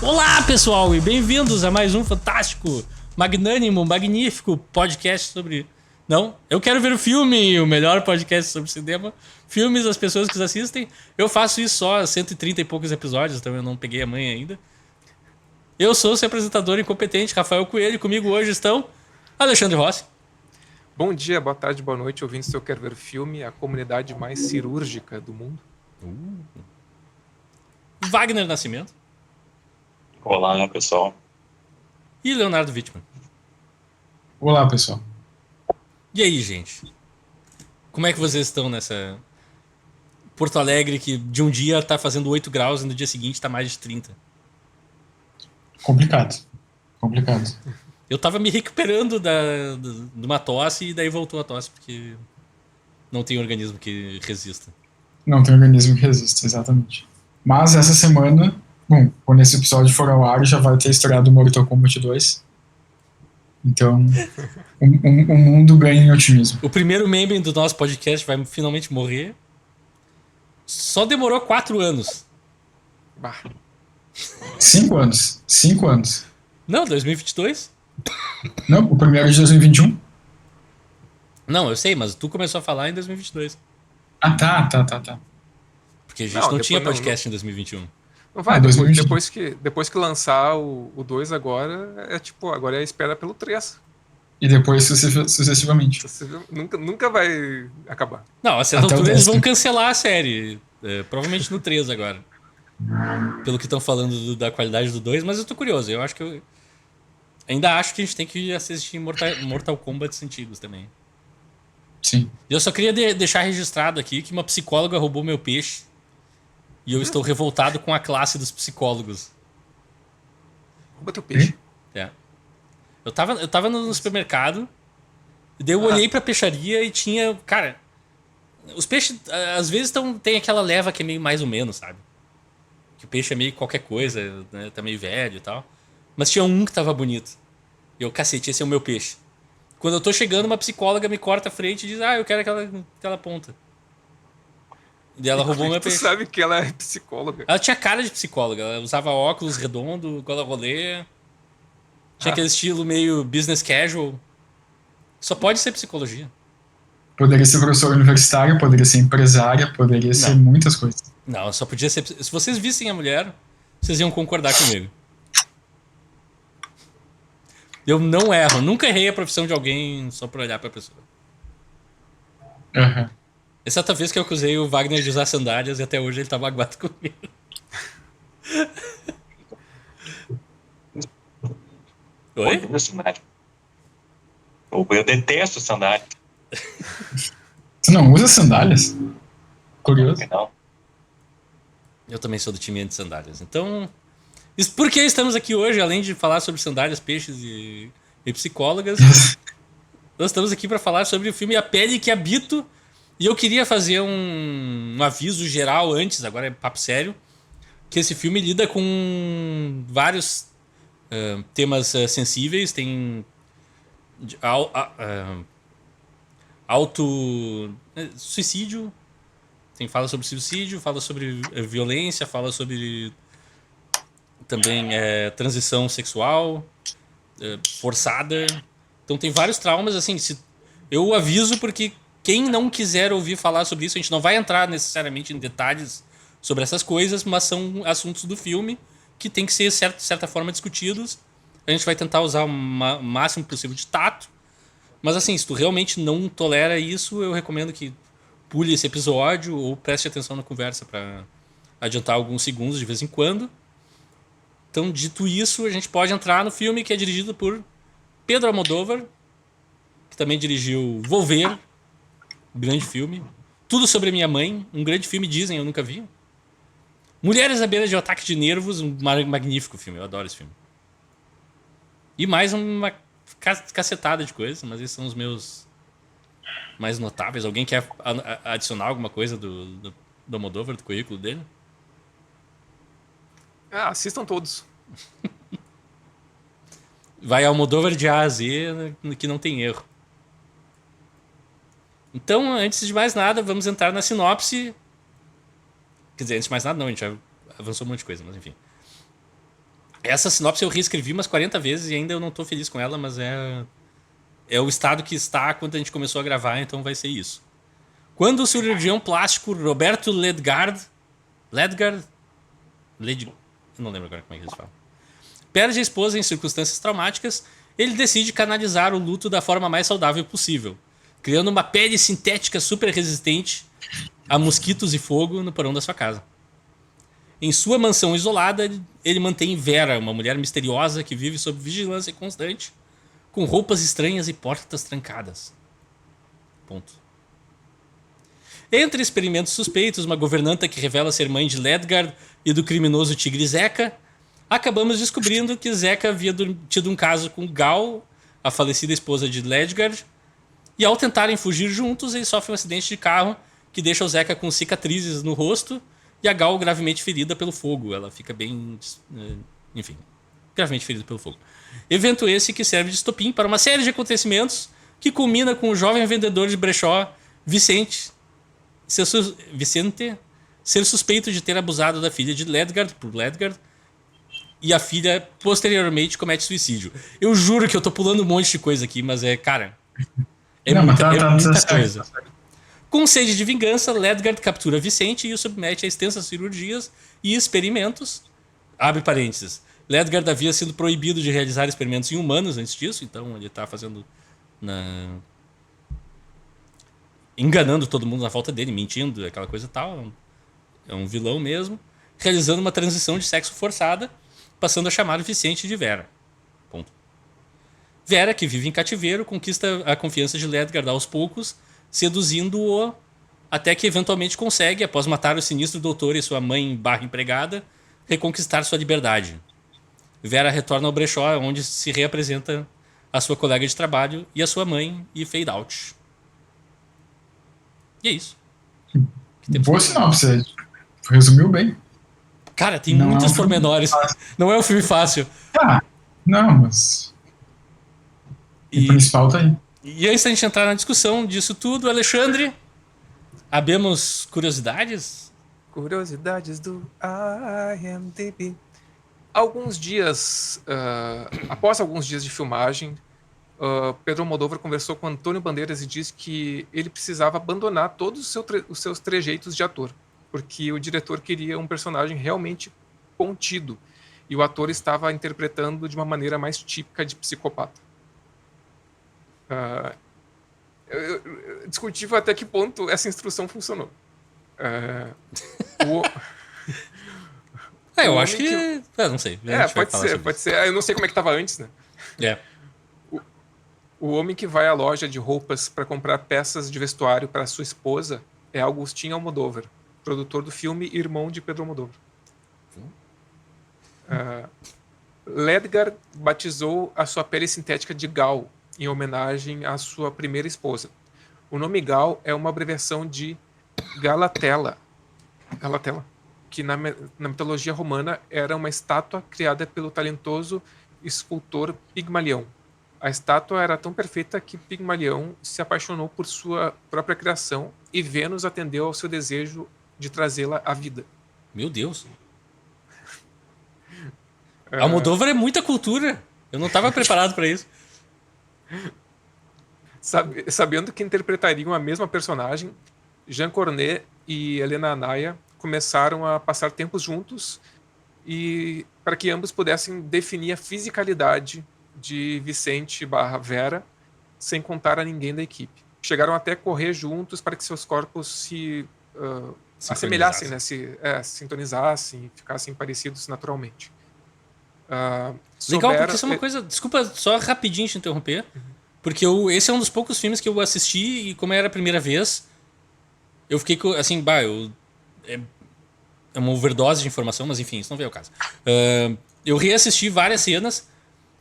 Olá, pessoal, e bem-vindos a mais um fantástico, magnânimo, magnífico podcast sobre... Não, eu quero ver o filme, o melhor podcast sobre cinema, filmes, as pessoas que os assistem. Eu faço isso só há 130 e poucos episódios, então eu não peguei a manha ainda. Eu sou o seu apresentador incompetente, Rafael Coelho, comigo hoje estão Alexandre Rossi. Bom dia, boa tarde, boa noite, ouvintes do Eu Quero Ver o Filme, a comunidade mais cirúrgica do mundo. Wagner Nascimento. Olá, pessoal. E Leonardo Wittmann. Olá, pessoal. E aí, gente? Como é que vocês estão nessa... Porto Alegre, que de um dia tá fazendo 8 graus e no dia seguinte tá mais de 30. Complicado. Eu tava me recuperando de uma tosse e daí voltou a tosse, porque não tem organismo que resista. Não tem organismo que resista, exatamente. Mas essa semana, bom, quando esse episódio for ao ar, já vai ter estreado o Mortal Kombat 2. Então, o mundo ganha em otimismo. O primeiro meme do nosso podcast vai finalmente morrer. Só demorou 4 anos. Bah. 5 anos. 5 anos. Não, 2022? Não, o primeiro é de 2021? Não, eu sei, mas tu começou a falar em 2022. Ah, tá. Porque a gente Não, não depois tinha não, podcast em 2021. Não vai, Ah, depois, 2020. depois que lançar o 2 agora, agora é a espera pelo 3. E depois sucessivamente. Você nunca vai acabar. Não, a certa Até o altura eles 10. vão cancelar a série. Provavelmente no 3 agora. Pelo que estão falando da qualidade do 2, mas eu tô curioso. Eu acho que eu... Ainda acho que a gente tem que assistir Mortal Kombat antigos também. Sim. Eu só queria deixar registrado aqui que uma psicóloga roubou meu peixe. E eu estou revoltado com a classe dos psicólogos. Rouba teu peixe. É. Eu tava no supermercado, e daí eu olhei pra peixaria e tinha... Cara, os peixes às vezes tem aquela leva que é meio mais ou menos, sabe? Que o peixe é meio qualquer coisa, né? Tá meio velho e tal. Mas tinha um que tava bonito. E eu, cacete, esse é o meu peixe. Quando eu tô chegando, uma psicóloga me corta a frente e diz: eu quero aquela ponta. E daí ela roubou meu Tu peixe. sabe que ela é psicóloga. Ela tinha cara de psicóloga. Ela usava óculos redondo, gola rolê. Tinha aquele estilo meio business casual. Só pode ser psicologia. Poderia ser professor universitário, poderia ser empresária, poderia ser muitas coisas. Não, só podia ser... Se vocês vissem a mulher, vocês iam concordar comigo. Eu não erro. Nunca errei a profissão de alguém só por olhar pra pessoa. Uhum. Exceto a vez que eu acusei o Wagner de usar sandálias e até hoje ele tá magoado comigo. Oi? Eu detesto sandália. Tu não usa sandálias? Curioso. Não. Eu também sou do time de sandálias. Então, por que estamos aqui hoje, além de falar sobre sandálias, peixes e psicólogas? Nós estamos aqui para falar sobre o filme A Pele que Habito. E eu queria fazer um aviso geral antes, agora é papo sério, que esse filme lida com vários temas sensíveis. Tem suicídio, fala sobre suicídio, fala sobre violência, fala sobre também transição sexual forçada. Então tem vários traumas, assim, eu aviso porque quem não quiser ouvir falar sobre isso, a gente não vai entrar necessariamente em detalhes sobre essas coisas, mas são assuntos do filme que tem que ser, de certa forma, discutidos. A gente vai tentar usar o máximo possível de tato. Mas assim, se tu realmente não tolera isso, eu recomendo que pule esse episódio ou preste atenção na conversa para adiantar alguns segundos de vez em quando. Então, dito isso, a gente pode entrar no filme, que é dirigido por Pedro Almodóvar, que também dirigiu Volver, um grande filme. Tudo Sobre Minha Mãe, um grande filme, dizem, eu nunca vi. Mulheres à Beira de um Ataque de Nervos, um magnífico filme, eu adoro esse filme. E mais uma cacetada de coisas, mas esses são os meus mais notáveis. Alguém quer adicionar alguma coisa do Almodóvar, do currículo dele? Assistam todos. Vai Almodóvar de A a Z, que não tem erro. Então, antes de mais nada, vamos entrar na sinopse. Quer dizer, antes de mais nada não, a gente já avançou um monte de coisa, mas enfim. Essa sinopse eu reescrevi umas 40 vezes e ainda eu não tô feliz com ela, mas é o estado que está quando a gente começou a gravar, então vai ser isso. Quando o cirurgião plástico Roberto Ledgard, eu não lembro agora como é que eles falam, perde a esposa em circunstâncias traumáticas, ele decide canalizar o luto da forma mais saudável possível, criando uma pele sintética super resistente a mosquitos e fogo no porão da sua casa. Em sua mansão isolada, ele mantém Vera, uma mulher misteriosa que vive sob vigilância constante, com roupas estranhas e portas trancadas. Ponto. Entre experimentos suspeitos, uma governanta que revela ser mãe de Ledgard e do criminoso tigre Zeca, acabamos descobrindo que Zeca havia tido um caso com Gal, a falecida esposa de Ledgard, e ao tentarem fugir juntos, ele sofre um acidente de carro que deixa o Zeca com cicatrizes no rosto e a Gal gravemente ferida pelo fogo. Ela fica bem... enfim, gravemente ferida pelo fogo. Evento esse que serve de estopim para uma série de acontecimentos que culmina com o jovem vendedor de brechó Vicente ser suspeito de ter abusado da filha de Ledgard por Ledgard e a filha posteriormente comete suicídio. Eu juro que eu tô pulando um monte de coisa aqui, mas cara, muita coisa. Com sede de vingança, Ledgard captura Vicente e o submete a extensas cirurgias e experimentos. Abre parênteses. Ledgard havia sido proibido de realizar experimentos em humanos antes disso, então ele tá fazendo enganando todo mundo na volta dele, mentindo, aquela coisa e tal. É um vilão mesmo. Realizando uma transição de sexo forçada, passando a chamar Vicente de Vera. Ponto. Vera, que vive em cativeiro, conquista a confiança de Ledgard aos poucos, seduzindo-o até que eventualmente consegue, após matar o sinistro doutor e sua mãe empregada, reconquistar sua liberdade. Vera retorna ao brechó, onde se reapresenta a sua colega de trabalho e a sua mãe, e fade out. E é isso. Boa sinopse. Resumiu bem. Cara, tem muitos pormenores. Não é um filme fácil. Não, mas... O principal tá aí. E antes da gente entrar na discussão disso tudo, Alexandre, abemos curiosidades? Curiosidades do IMDb. Após alguns dias de filmagem, Pedro Almodóvar conversou com Antônio Bandeiras e disse que ele precisava abandonar todos os seus trejeitos de ator, porque o diretor queria um personagem realmente contido e o ator estava interpretando de uma maneira mais típica de psicopata. Discutível até que ponto essa instrução funcionou. Eu acho que... não sei. Pode ser. Eu não sei como é que estava antes, né? O homem que vai à loja de roupas para comprar peças de vestuário para sua esposa é Agustín Almodóvar, produtor do filme e irmão de Pedro Almodóvar. Ledgard batizou a sua pele sintética de Gal, em homenagem à sua primeira esposa. O nome Gal é uma abreviação de Galatella, que na mitologia romana era uma estátua criada pelo talentoso escultor Pigmalião. A estátua era tão perfeita que Pigmalião se apaixonou por sua própria criação e Vênus atendeu ao seu desejo de trazê-la à vida. Meu Deus. Almodóvar é muita cultura. Eu não estava preparado para isso. Sabendo que interpretariam a mesma personagem, Jean Cornet e Helena Anaya começaram a passar tempos juntos e para que ambos pudessem definir a fisicalidade de Vicente / Vera sem contar a ninguém da equipe. Chegaram até a correr juntos para que seus corpos se assemelhassem, né? Se sintonizassem e ficassem parecidos naturalmente. Legal, porque isso é uma coisa... Desculpa, só rapidinho te interromper. Porque esse é um dos poucos filmes que eu assisti e como era a primeira vez, eu fiquei assim, é uma overdose de informação, mas enfim, isso não veio ao caso. Eu reassisti várias cenas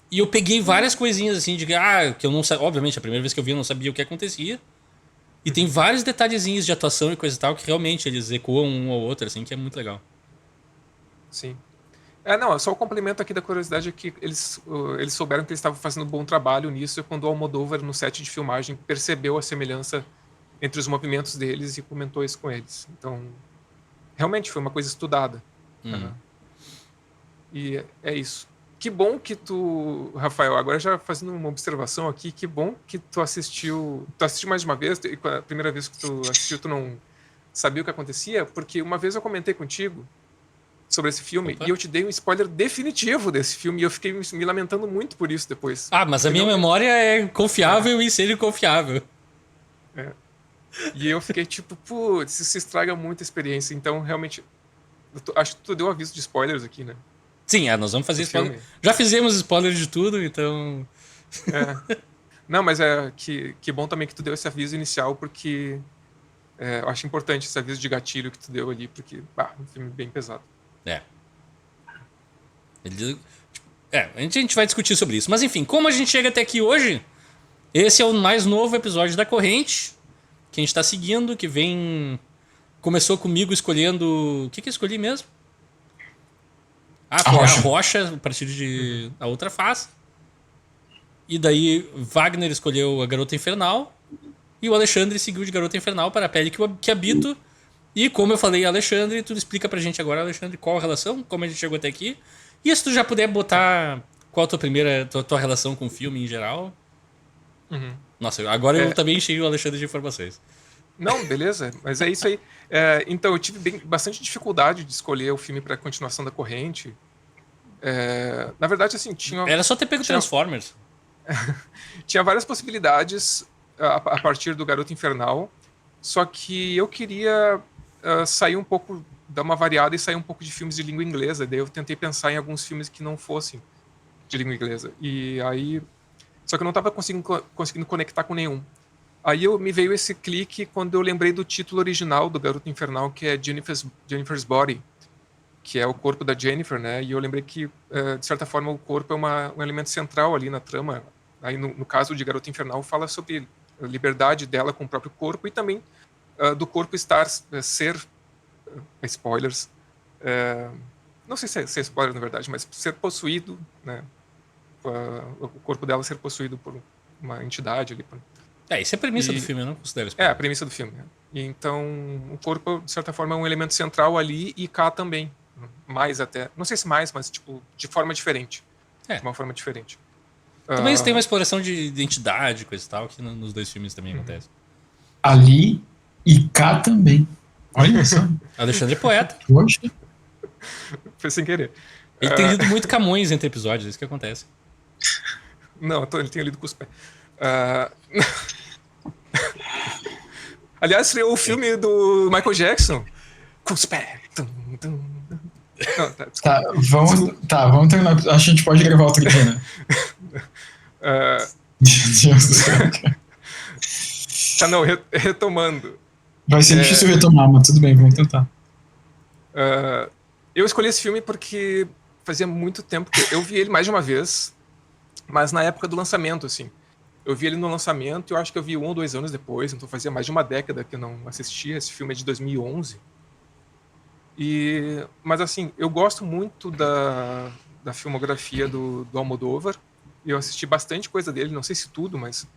e eu peguei várias coisinhas assim, que eu não sabia. Obviamente, a primeira vez que eu vi eu não sabia o que acontecia. E tem vários detalhezinhos de atuação e coisa e tal que realmente eles ecoam um ao outro, assim, que é muito legal. Sim. Só o complemento aqui da curiosidade é que eles souberam que eles estavam fazendo um bom trabalho nisso quando o Almodóvar, no set de filmagem, percebeu a semelhança entre os movimentos deles e comentou isso com eles. Então, realmente foi uma coisa estudada. E é isso. Que bom que tu, Rafael, agora já fazendo uma observação aqui, que bom que tu assistiu mais de uma vez, e a primeira vez que tu assistiu tu não sabia o que acontecia, porque uma vez eu comentei contigo sobre esse filme Opa. e eu te dei um spoiler definitivo desse filme e eu fiquei me lamentando muito por isso depois. Ah, mas a minha Não- memória é confiável e ser confiável. E eu fiquei tipo, putz, isso estraga muito a experiência. Então, realmente, acho que tu deu aviso de spoilers aqui, né? Sim, nós vamos fazer Do spoiler. filme. Já fizemos spoiler de tudo, então. É. Não, mas é que bom também que tu deu esse aviso inicial, porque eu acho importante esse aviso de gatilho que tu deu ali, porque, é um filme bem pesado. É. A gente vai discutir sobre isso. Mas enfim, como a gente chega até aqui hoje, esse é o mais novo episódio da Corrente, que a gente tá seguindo, que vem. Começou comigo escolhendo. O que eu escolhi mesmo? Ah, foi a Rocha, a partir de A Outra Face. E daí Wagner escolheu a Garota Infernal. E o Alexandre seguiu de Garota Infernal para a Pele que Habito. E como eu falei, Alexandre, tu explica pra gente agora, Alexandre, qual a relação, como a gente chegou até aqui. E se tu já puder botar qual a tua relação com o filme em geral. Uhum. Nossa, agora eu também enchei o Alexandre de informações. Não, beleza, mas é isso aí. Então, eu tive bastante dificuldade de escolher o filme para a continuação da Corrente. Na verdade, assim, Era só ter pego Transformers. tinha várias possibilidades a partir do Garota Infernal, só que eu queria sair um pouco, dar uma variada e sair um pouco de filmes de língua inglesa. Daí eu tentei pensar em alguns filmes que não fossem de língua inglesa. E aí, só que eu não estava conseguindo conectar com nenhum. Aí me veio esse clique quando eu lembrei do título original do Garota Infernal, que é Jennifer's Body, que é o corpo da Jennifer, né? E eu lembrei que, de certa forma, o corpo é um elemento central ali na trama. Aí, no caso de Garota Infernal, fala sobre a liberdade dela com o próprio corpo e também do corpo ser spoilers, não sei se é spoiler na verdade, mas ser possuído, né? O corpo dela ser possuído por uma entidade ali. Isso é a premissa do filme, eu não considero spoiler. É a premissa do filme. E então, o corpo, de certa forma, é um elemento central ali e cá também. Mais até. Não sei se mais, mas tipo, de forma diferente. De uma forma diferente. Também tem uma exploração de identidade, coisa e tal, que nos dois filmes também acontece. Ali e cá também. Olha só. Alexandre é poeta. Poxa. Foi sem querer. Ele tem lido muito Camões entre episódios, é isso que acontece. Não, ele tem lido com os pés. Aliás, estreou o filme do Michael Jackson. Com os pés. Vamos terminar. Acho que a gente pode gravar outro dia, né? Meu Deus do céu. Não, retomando. Vai ser difícil retomar, mas tudo bem, vamos tentar. Eu escolhi esse filme porque fazia muito tempo que eu vi ele mais de uma vez, mas na época do lançamento, assim. Eu vi ele no lançamento e eu acho que eu vi 1 ou 2 anos depois, então fazia mais de uma década que eu não assistia. Esse filme é de 2011. Mas assim, eu gosto muito da filmografia do Almodóvar. Eu assisti bastante coisa dele, não sei se tudo, mas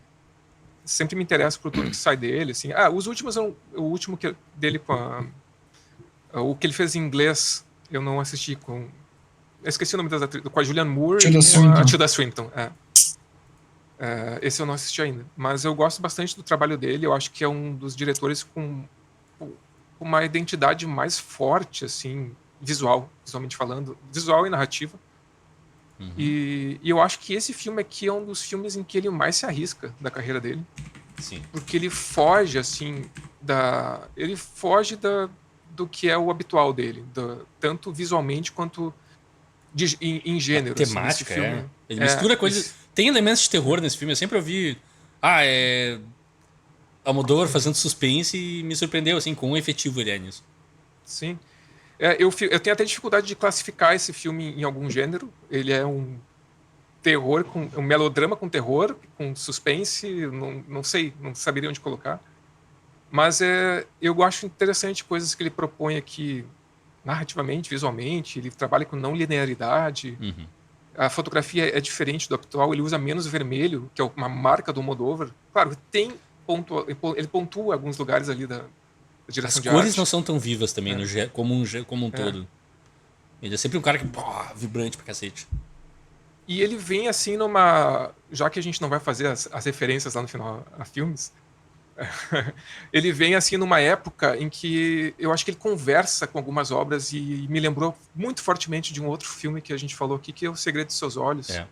sempre me interesso por tudo que sai dele. Assim. Os últimos, o último dele o que ele fez em inglês, eu não assisti com... Eu esqueci o nome das atrizes, com a Julianne Moore e com a Tilda Swinton. Esse eu não assisti ainda. Mas eu gosto bastante do trabalho dele. Eu acho que é um dos diretores com uma identidade mais forte, assim, visualmente falando. Visual e narrativa. Uhum. E eu acho que esse filme aqui é um dos filmes em que ele mais se arrisca da carreira dele. Sim. Porque ele foge, assim, do que é o habitual dele. Tanto visualmente quanto em gênero. A temática, assim, filme. Ele mistura coisas... Tem elementos de terror nesse filme. Eu sempre ouvi... Almodóvar fazendo suspense e me surpreendeu, assim, quão efetivo ele é nisso. Sim. Eu tenho até dificuldade de classificar esse filme em algum gênero. Ele é um terror, um melodrama com terror, com suspense, não sei, não saberia onde colocar. Mas eu acho interessante coisas que ele propõe aqui narrativamente, visualmente. Ele trabalha com não linearidade. Uhum. A fotografia é diferente do habitual. Ele usa menos vermelho, que é uma marca do Almodóvar. Claro, ele pontua alguns lugares ali da direção de arte. As cores não são tão vivas também, como um todo. Ele é sempre um cara que, vibrante pra cacete. E ele vem assim numa... Já que a gente não vai fazer as referências lá no final a filmes, ele vem assim numa época em que eu acho que ele conversa com algumas obras e me lembrou muito fortemente de um outro filme que a gente falou aqui, que é O Segredo de Seus Olhos. É.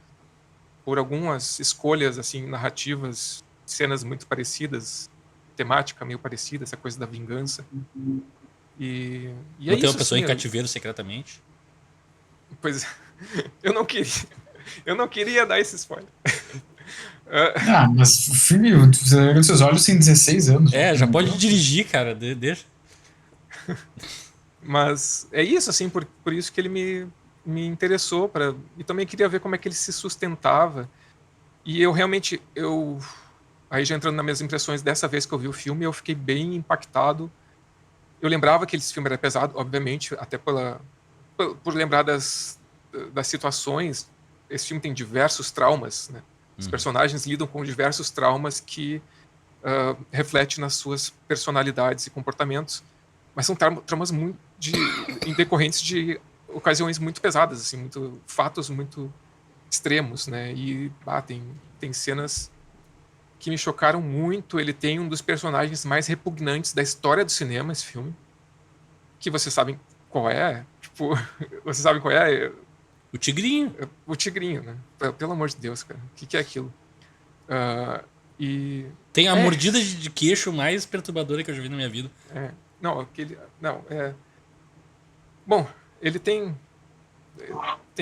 Por algumas escolhas assim narrativas, cenas muito parecidas, temática meio parecida, essa coisa da vingança. E é Manter isso, uma pessoa assim, em cativeiro secretamente. Pois eu não queria dar esse spoiler. Mas o filme, o Segredo dos Seus Olhos, tem 16 anos. Já Não pode deu? dirigir, cara. Deixa. Mas é isso, assim, por isso que ele me interessou. E também queria ver como é que ele se sustentava. E eu realmente, aí já entrando nas minhas impressões dessa vez que eu vi o filme, eu fiquei bem impactado. Eu lembrava que esse filme era pesado, obviamente, até por lembrar das situações. Esse filme tem diversos traumas, né? Os personagens lidam com diversos traumas que refletem nas suas personalidades e comportamentos, mas são traumas muito decorrentes de ocasiões muito pesadas, assim, fatos muito extremos, né? E tem cenas que me chocaram muito. Ele tem um dos personagens mais repugnantes da história do cinema, esse filme, que vocês sabem qual é? Tipo, vocês sabem qual é? O Tigrinho. O Tigrinho, né? Pelo amor de Deus, cara. O que é aquilo? Tem a mordida de queixo mais perturbadora que eu já vi na minha vida. Bom, ele tem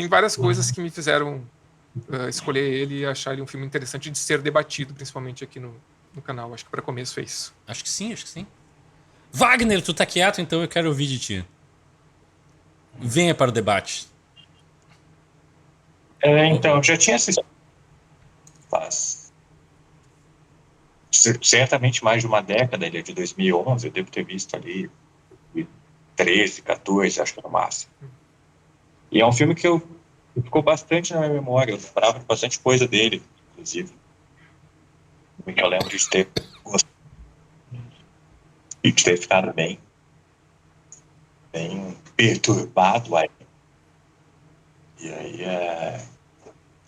várias coisas que me fizeram escolher ele e achar ele um filme interessante de ser debatido, principalmente aqui no canal. Acho que para começo é isso. Acho que sim. Wagner, tu tá quieto, então eu quero ouvir de ti. Venha para o debate. Então, eu já tinha assistido faz certamente mais de uma década, ele é de 2011, eu devo ter visto ali 13, 14, acho que no máximo. E é um filme que ficou bastante na minha memória, eu lembrava de bastante coisa dele, inclusive. Eu lembro de ter ficado bem perturbado aí. E aí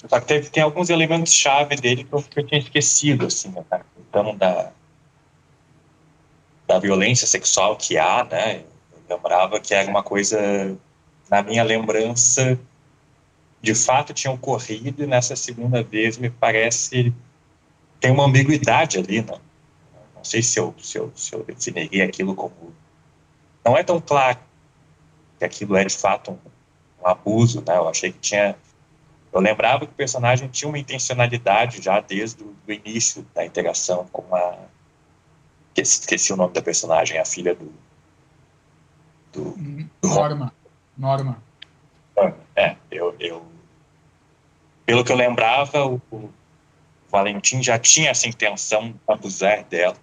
só que tem alguns elementos-chave dele que eu tinha esquecido, assim, né? Então, da violência sexual que há, né? Eu lembrava que era uma coisa, na minha lembrança, de fato tinha ocorrido, e nessa segunda vez me parece tem uma ambiguidade ali, né? Não sei se eu definiria aquilo como... Não é tão claro que aquilo é de fato um abuso, né? Eu achei que tinha... Eu lembrava que o personagem tinha uma intencionalidade já desde o início da interação com a... Esqueci o nome da personagem, a filha do Norma. Pelo que eu lembrava, o Valentim já tinha essa intenção de abusar dela.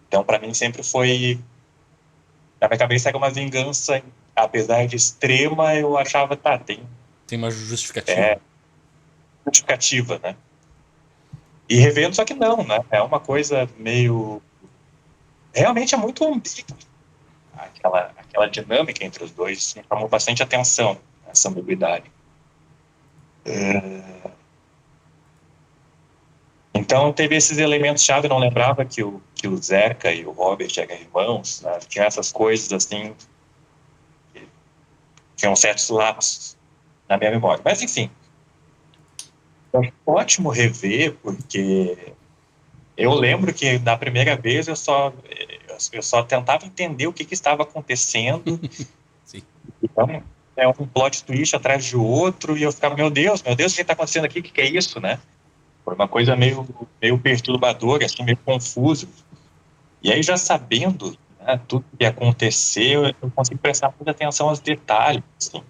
Então, para mim, sempre foi... Na minha cabeça era uma vingança, apesar de extrema, eu achava, tem uma justificativa. Justificativa, né? E revendo, só que não, né? É uma coisa meio... Realmente é muito ambíguo. Aquela dinâmica entre os dois me chamou bastante atenção, essa ambiguidade. Então, teve esses elementos-chave. Eu não lembrava que o Zerka e o Robert eram irmãos, né? Tinha essas coisas, assim, que tinham certos lapsos na minha memória. Mas, enfim, é ótimo rever, porque eu lembro que, na primeira vez, eu só tentava entender o que estava acontecendo. Sim. Então, é um plot twist atrás de outro, e eu ficava, meu Deus, o que está acontecendo aqui? O que é isso, né? Foi uma coisa meio perturbadora, assim, meio confuso. E aí, já sabendo, né, tudo que aconteceu, eu consegui prestar muita atenção aos detalhes, assim.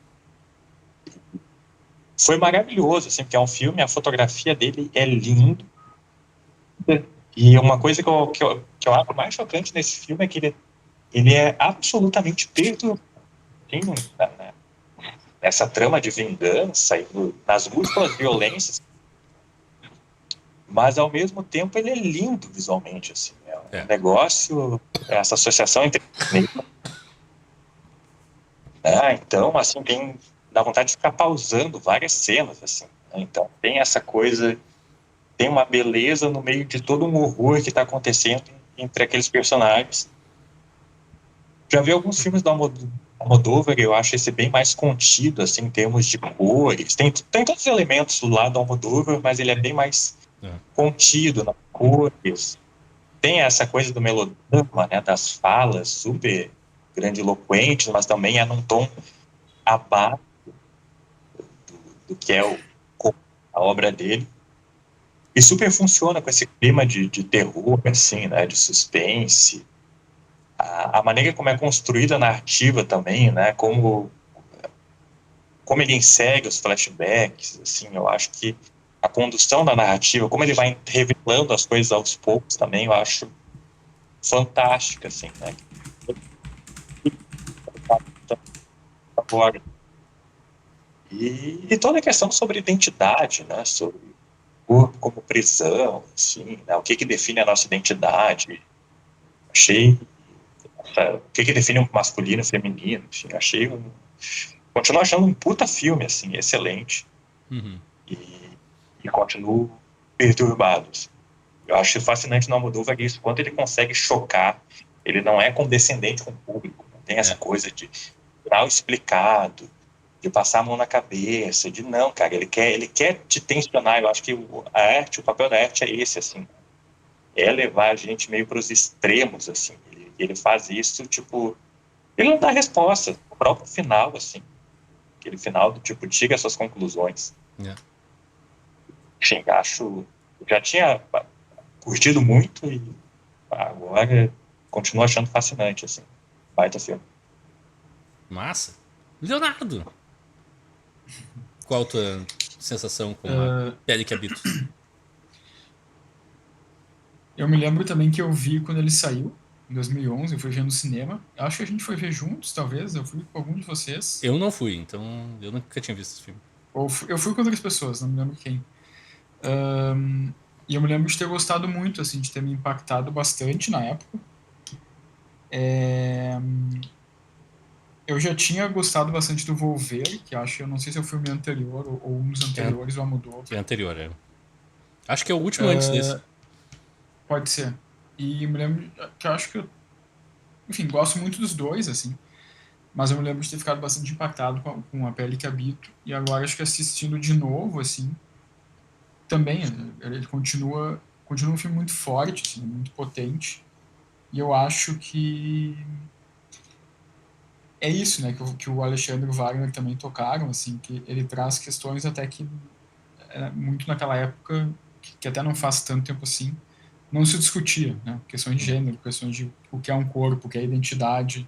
Foi maravilhoso, assim, porque é um filme, a fotografia dele é linda. E uma coisa que eu acho mais chocante nesse filme é que ele é absolutamente perturbado, né? Essa trama de vingança e nas múltiplas violências, mas ao mesmo tempo ele é lindo visualmente, assim, é um negócio, essa associação entre Então, assim, dá vontade de ficar pausando várias cenas, assim, né? Então, tem essa coisa, tem uma beleza no meio de todo um horror que está acontecendo entre aqueles personagens. Já vi alguns filmes do Almodóvar, eu acho esse bem mais contido, assim, em termos de cores. Tem todos os elementos do lado do Almodóvar, mas ele é bem mais contido nas cores. Tem essa coisa do melodrama, né, das falas super grandiloquentes, mas também é num tom abaixo do que é a obra dele. E super funciona com esse clima de terror, assim, né, de suspense. A maneira como é construída a narrativa também, né, como ele insere os flashbacks, assim, eu acho que a condução da narrativa, como ele vai revelando as coisas aos poucos também, eu acho fantástica, assim, né. Agora. E toda a questão sobre identidade, né, sobre corpo como prisão, assim, né, o que define a nossa identidade. Achei o que define um masculino e feminino, enfim, achei continuo achando um puta filme, assim, excelente. Uhum. E continuo perturbado. Assim. Eu acho fascinante no Almodóvar isso, quando ele consegue chocar, ele não é condescendente com o público, não tem essa coisa de mal explicado, de passar a mão na cabeça, de não, cara, ele quer te tensionar. Eu acho que o papel da arte é esse, assim, é levar a gente meio para os extremos, assim. Ele faz isso, tipo, ele não dá resposta, o próprio final, assim, aquele final do tipo, diga suas conclusões. Enfim, já tinha curtido muito e agora continuo achando fascinante, assim, baita filme. Massa. Leonardo, qual a tua sensação com a Pele que Habito? Eu me lembro também que eu vi quando ele saiu, em 2011, eu fui ver no cinema. Acho que a gente foi ver juntos, talvez. Eu fui com algum de vocês. Eu não fui, então eu nunca tinha visto esse filme. Ou eu fui com outras pessoas, não me lembro quem. E eu me lembro de ter gostado muito, assim, de ter me impactado bastante na época. Eu já tinha gostado bastante do Volver, que acho, eu não sei se é o filme anterior ou um dos anteriores do Almodóvar. É anterior, é. Acho que é o último antes desse. Pode ser. E eu me lembro que eu acho que eu, enfim, gosto muito dos dois, assim. Mas eu me lembro de ter ficado bastante impactado com A Pele que Habito. E agora acho que assistindo de novo, assim, também ele continua um filme muito forte, assim, muito potente. E eu acho que é isso, né, que o Alexandre e o Wagner também tocaram, assim, que ele traz questões até que muito naquela época, que até não faz tanto tempo assim, não se discutia, né, questões de gênero, questões de o que é um corpo, o que é identidade.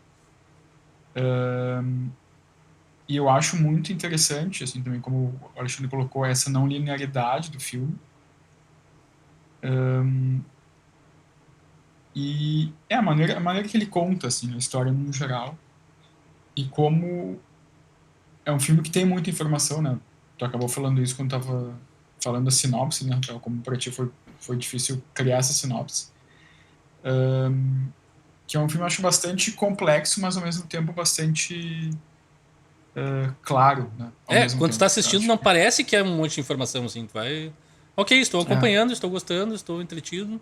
E eu acho muito interessante, assim, também como o Alexandre colocou, essa não linearidade do filme. E é a maneira que ele conta, assim, a história no geral. E como é um filme que tem muita informação, né? Tu acabou falando isso quando tava falando da sinopse, né, Rafael? Como pra ti foi difícil criar essa sinopse. Que é um filme, eu acho, bastante complexo, mas ao mesmo tempo bastante claro, né? Ao mesmo Quando tu tempo. tá Eu assistindo, acho não que, parece que é um monte de informação, assim. Tu vai. Ok, estou acompanhando, estou gostando, estou entretido.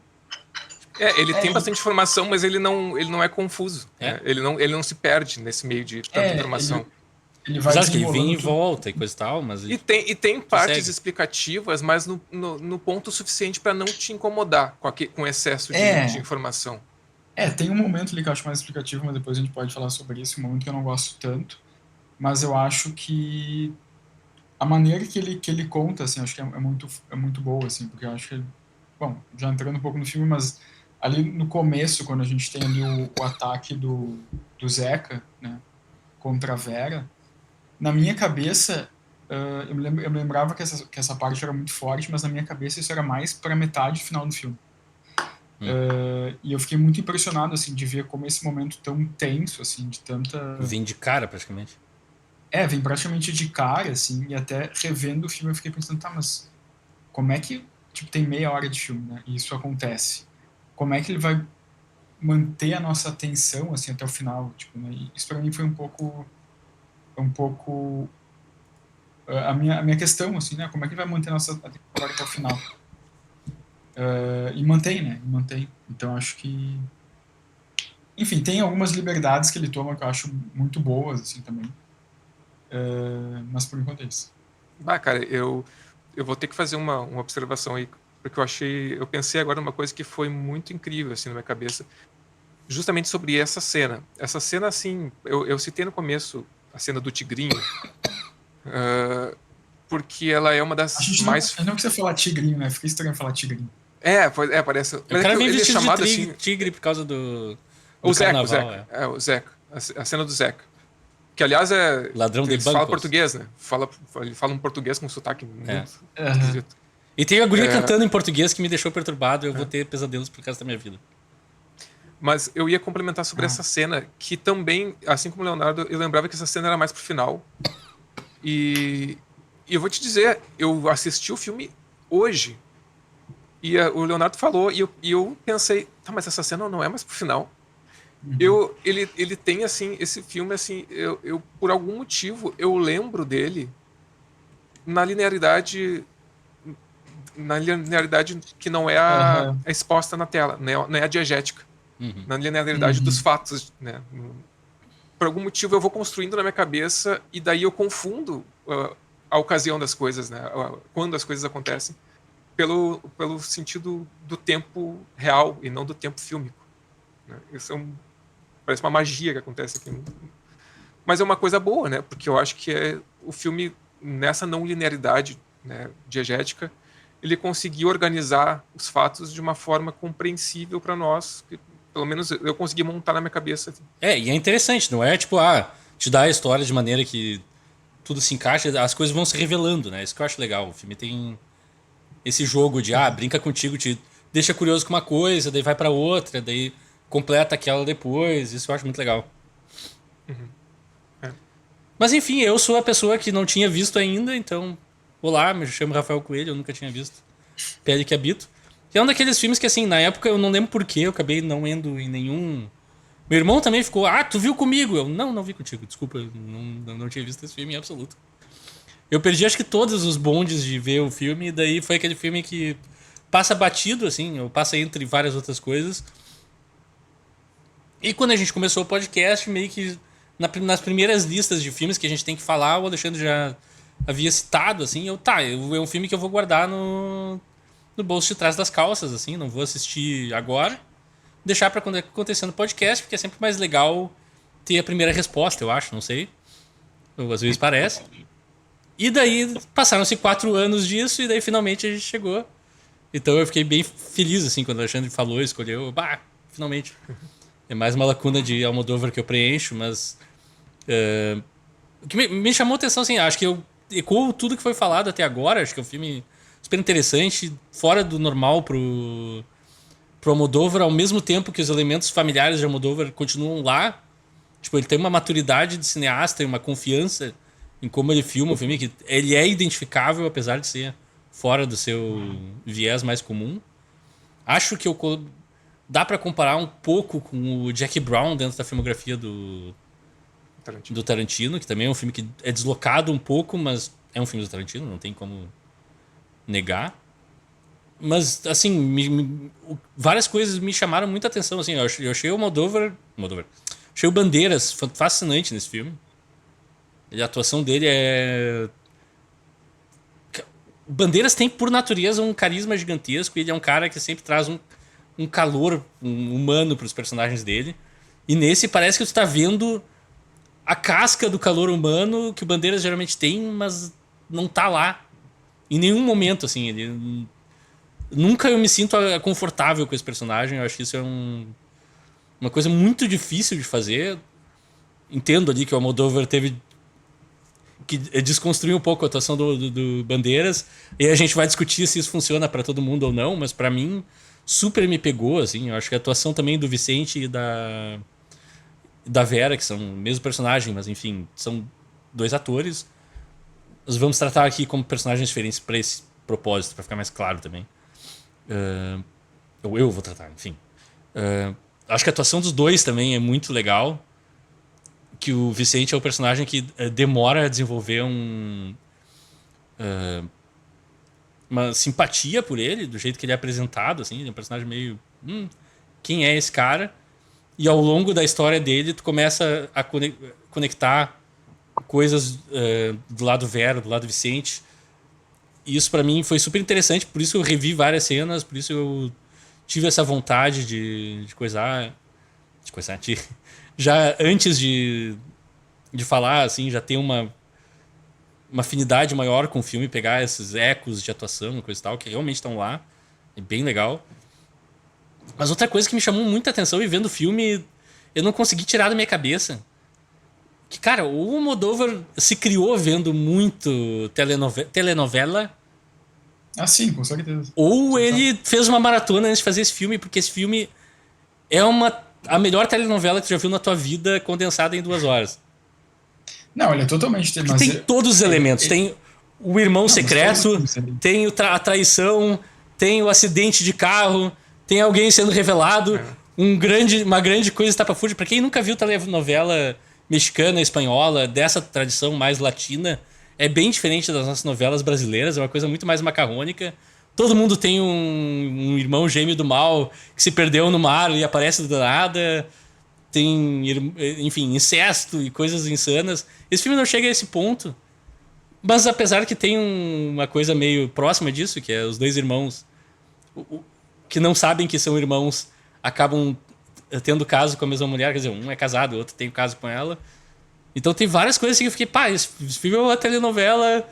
Ele tem bastante informação, mas ele não é confuso. Né? Ele não se perde nesse meio de tanta informação. Ele vai Apesar de que ele vem desenrolando e tudo. volta e coisa e tal, mas. E tem partes segue. explicativas, mas no ponto suficiente para não te incomodar com excesso de informação. Tem um momento ali que eu acho mais explicativo, mas depois a gente pode falar sobre isso, um momento que eu não gosto tanto. Mas eu acho que a maneira que ele conta, assim, acho que é muito boa, assim, porque eu acho que, bom, já entrando um pouco no filme, mas ali no começo, quando a gente tem ali o ataque do Zeca, né, contra a Vera, na minha cabeça, eu me lembrava que essa parte era muito forte, mas na minha cabeça isso era mais para metade final do filme. E eu fiquei muito impressionado, assim, de ver como esse momento tão tenso, assim, de tanta... Vem de cara, praticamente. Vem praticamente de cara, assim, e até revendo o filme eu fiquei pensando, tá, mas como é que, tipo, tem meia hora de filme, né, e isso acontece? Como é que ele vai manter a nossa atenção, assim, até o final, tipo, né, e isso pra mim foi um pouco um pouco a minha questão, assim, né? Como é que vai manter a temporada até o final? E mantém, né? E mantém. Então, acho que... Enfim, tem algumas liberdades que ele toma que eu acho muito boas, assim, também. Mas por enquanto é isso. Cara, eu vou ter que fazer uma observação aí, porque eu pensei agora numa coisa que foi muito incrível, assim, na minha cabeça, justamente sobre essa cena. Essa cena, assim, eu citei no começo a cena do tigrinho, porque ela é uma A das gente mais... não precisa falar tigrinho, né? Fica estranho falar tigrinho. Parece... O Mas cara vem ele é vestido chamado de assim... tigre por causa do O Zeca, carnaval. o Zeca. A cena do Zeca. Que, aliás, Ladrão de eles falam bancos. português, né? Ele fala um português com sotaque muito esquisito. E tem a guria cantando em português que me deixou perturbado. Eu vou ter pesadelos por causa da minha vida. Mas eu ia complementar sobre essa cena, que também, assim como o Leonardo, eu lembrava que essa cena era mais pro final. E eu vou te dizer, eu assisti o filme hoje. E o Leonardo falou, e eu pensei, tá, mas essa cena não é mais pro final. Ele tem, assim, esse filme, assim, eu por algum motivo, eu lembro dele na linearidade que não é a exposta na tela, não é a diegética. Na linearidade dos fatos, né? Por algum motivo eu vou construindo na minha cabeça e daí eu confundo a ocasião das coisas, né? Quando as coisas acontecem, pelo sentido do tempo real e não do tempo fílmico, né? Isso parece uma magia que acontece aqui. Mas é uma coisa boa, né? Porque eu acho que o filme, nessa não linearidade, né, diegética, ele conseguiu organizar os fatos de uma forma compreensível para nós, que, pelo menos eu consegui montar na minha cabeça. E é interessante, não é tipo, te dá a história de maneira que tudo se encaixa, as coisas vão se revelando, né? Isso que eu acho legal. O filme tem esse jogo de, brinca contigo, te deixa curioso com uma coisa, daí vai pra outra, daí completa aquela depois. Isso eu acho muito legal. Mas enfim, eu sou a pessoa que não tinha visto ainda, então... Olá, me chamo Rafael Coelho, eu nunca tinha visto Pele que Habito. Que é um daqueles filmes que, assim, na época eu não lembro porquê, eu acabei não indo em nenhum... Meu irmão também ficou, tu viu comigo? Eu, não vi contigo, desculpa, eu não tinha visto esse filme em absoluto. Eu perdi acho que todos os bondes de ver o filme, e daí foi aquele filme que passa batido, assim, ou passa entre várias outras coisas. E quando a gente começou o podcast, meio que nas primeiras listas de filmes que a gente tem que falar, o Alexandre já havia citado, assim, é um filme que eu vou guardar no bolso de trás das calças, assim, não vou assistir agora. Deixar pra quando acontecer no podcast, porque é sempre mais legal ter a primeira resposta, eu acho, não sei. Ou às vezes parece. E daí passaram-se 4 anos disso e daí finalmente a gente chegou. Então eu fiquei bem feliz, assim, quando o Alexandre falou, escolheu. Finalmente. É mais uma lacuna de Almodóvar que eu preencho, mas... o que me chamou a atenção, assim, acho que eu ecoou tudo que foi falado até agora. Acho que é um filme super interessante, fora do normal pro Almodóvar, ao mesmo tempo que os elementos familiares de Almodóvar continuam lá. Tipo, ele tem uma maturidade de cineasta e uma confiança em como ele filma o filme, que ele é identificável, apesar de ser fora do seu viés mais comum. Acho que dá pra comparar um pouco com o Jack Brown dentro da filmografia do Tarantino, que também é um filme que é deslocado um pouco, mas é um filme do Tarantino, não tem como negar. Mas, assim, várias coisas me chamaram muita atenção. Assim, eu achei o Almodóvar. Achei o Bandeiras fascinante nesse filme. E a atuação dele é... O Bandeiras tem, por natureza, um carisma gigantesco. E ele é um cara que sempre traz um calor humano para os personagens dele. E nesse parece que tu tá vendo a casca do calor humano que o Bandeiras geralmente tem, mas não tá lá. Em nenhum momento, assim. Ele... Nunca eu me sinto confortável com esse personagem. Eu acho que isso é uma coisa muito difícil de fazer. Entendo ali que o Almodóvar teve que desconstruir um pouco a atuação do Bandeiras. E a gente vai discutir se isso funciona pra todo mundo ou não. Mas pra mim, super me pegou, assim. Eu acho que a atuação também do Vicente e da Vera, que são o mesmo personagem, mas enfim, são 2 atores. Nós vamos tratar aqui como personagens diferentes pra esse propósito, pra ficar mais claro também. Eu vou tratar, enfim. Acho que a atuação dos 2 também é muito legal. que o Vicente é o personagem que demora a desenvolver uma simpatia por ele, do jeito que ele é apresentado, assim, é um personagem meio... quem é esse cara? E ao longo da história dele, tu começa a conectar coisas do lado Vera, do lado Vicente. E isso pra mim foi super interessante, por isso eu revi várias cenas, por isso eu tive essa vontade de coisar... já antes de falar, assim, já ter uma afinidade maior com o filme, pegar esses ecos de atuação, coisa e tal, que realmente estão lá. É bem legal. Mas outra coisa que me chamou muita atenção e vendo o filme, eu não consegui tirar da minha cabeça. Que, cara, o Almodóvar se criou vendo muito telenovela. Ah, sim, com certeza. Ou ele fez uma maratona antes de fazer esse filme, porque esse filme é a melhor telenovela que tu já viu na tua vida condensada em 2 horas. Não, ele é totalmente... Mas tem todos os elementos. Tem o irmão secreto, tem a traição, tem o acidente de carro, tem alguém sendo revelado, uma grande coisa estapafúrdia. Pra quem nunca viu telenovela mexicana, espanhola, dessa tradição mais latina, é bem diferente das nossas novelas brasileiras, é uma coisa muito mais macarrônica. Todo mundo tem um irmão gêmeo do mal que se perdeu no mar e aparece do nada. Tem, enfim, incesto e coisas insanas. Esse filme não chega a esse ponto. Mas apesar que tem uma coisa meio próxima disso, que é os 2 irmãos que não sabem que são irmãos, acabam tendo caso com a mesma mulher. Quer dizer, um é casado, o outro tem caso com ela. Então tem várias coisas que eu fiquei, pá, esse filme é uma telenovela.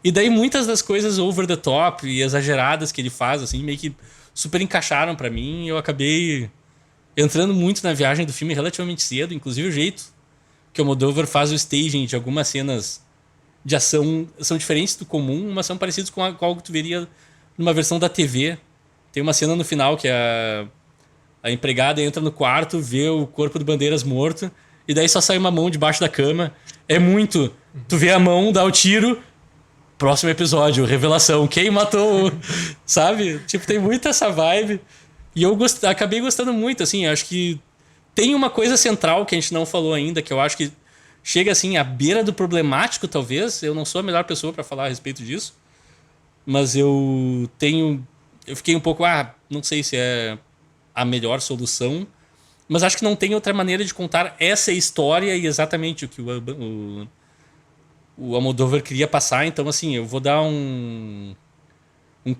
E daí muitas das coisas over the top e exageradas que ele faz, assim, meio que super encaixaram pra mim. E eu acabei entrando muito na viagem do filme relativamente cedo. Inclusive o jeito que o Almodóvar faz o staging de algumas cenas de ação são diferentes do comum, mas são parecidos com algo que tu veria numa versão da TV. Tem uma cena no final que a empregada entra no quarto, vê o corpo do Bandeiras morto, e daí só sai uma mão debaixo da cama. É muito... Tu vê a mão, dá o tiro... Próximo episódio, revelação. Quem matou? Sabe? Tipo, tem muito essa vibe. E eu acabei gostando muito, assim. Acho que tem uma coisa central que a gente não falou ainda, que eu acho que chega, assim, à beira do problemático, talvez. Eu não sou a melhor pessoa para falar a respeito disso. Mas eu fiquei um pouco... não sei se é a melhor solução. Mas acho que não tem outra maneira de contar essa história e exatamente o que o Almodóvar queria passar. Então, assim, eu vou dar um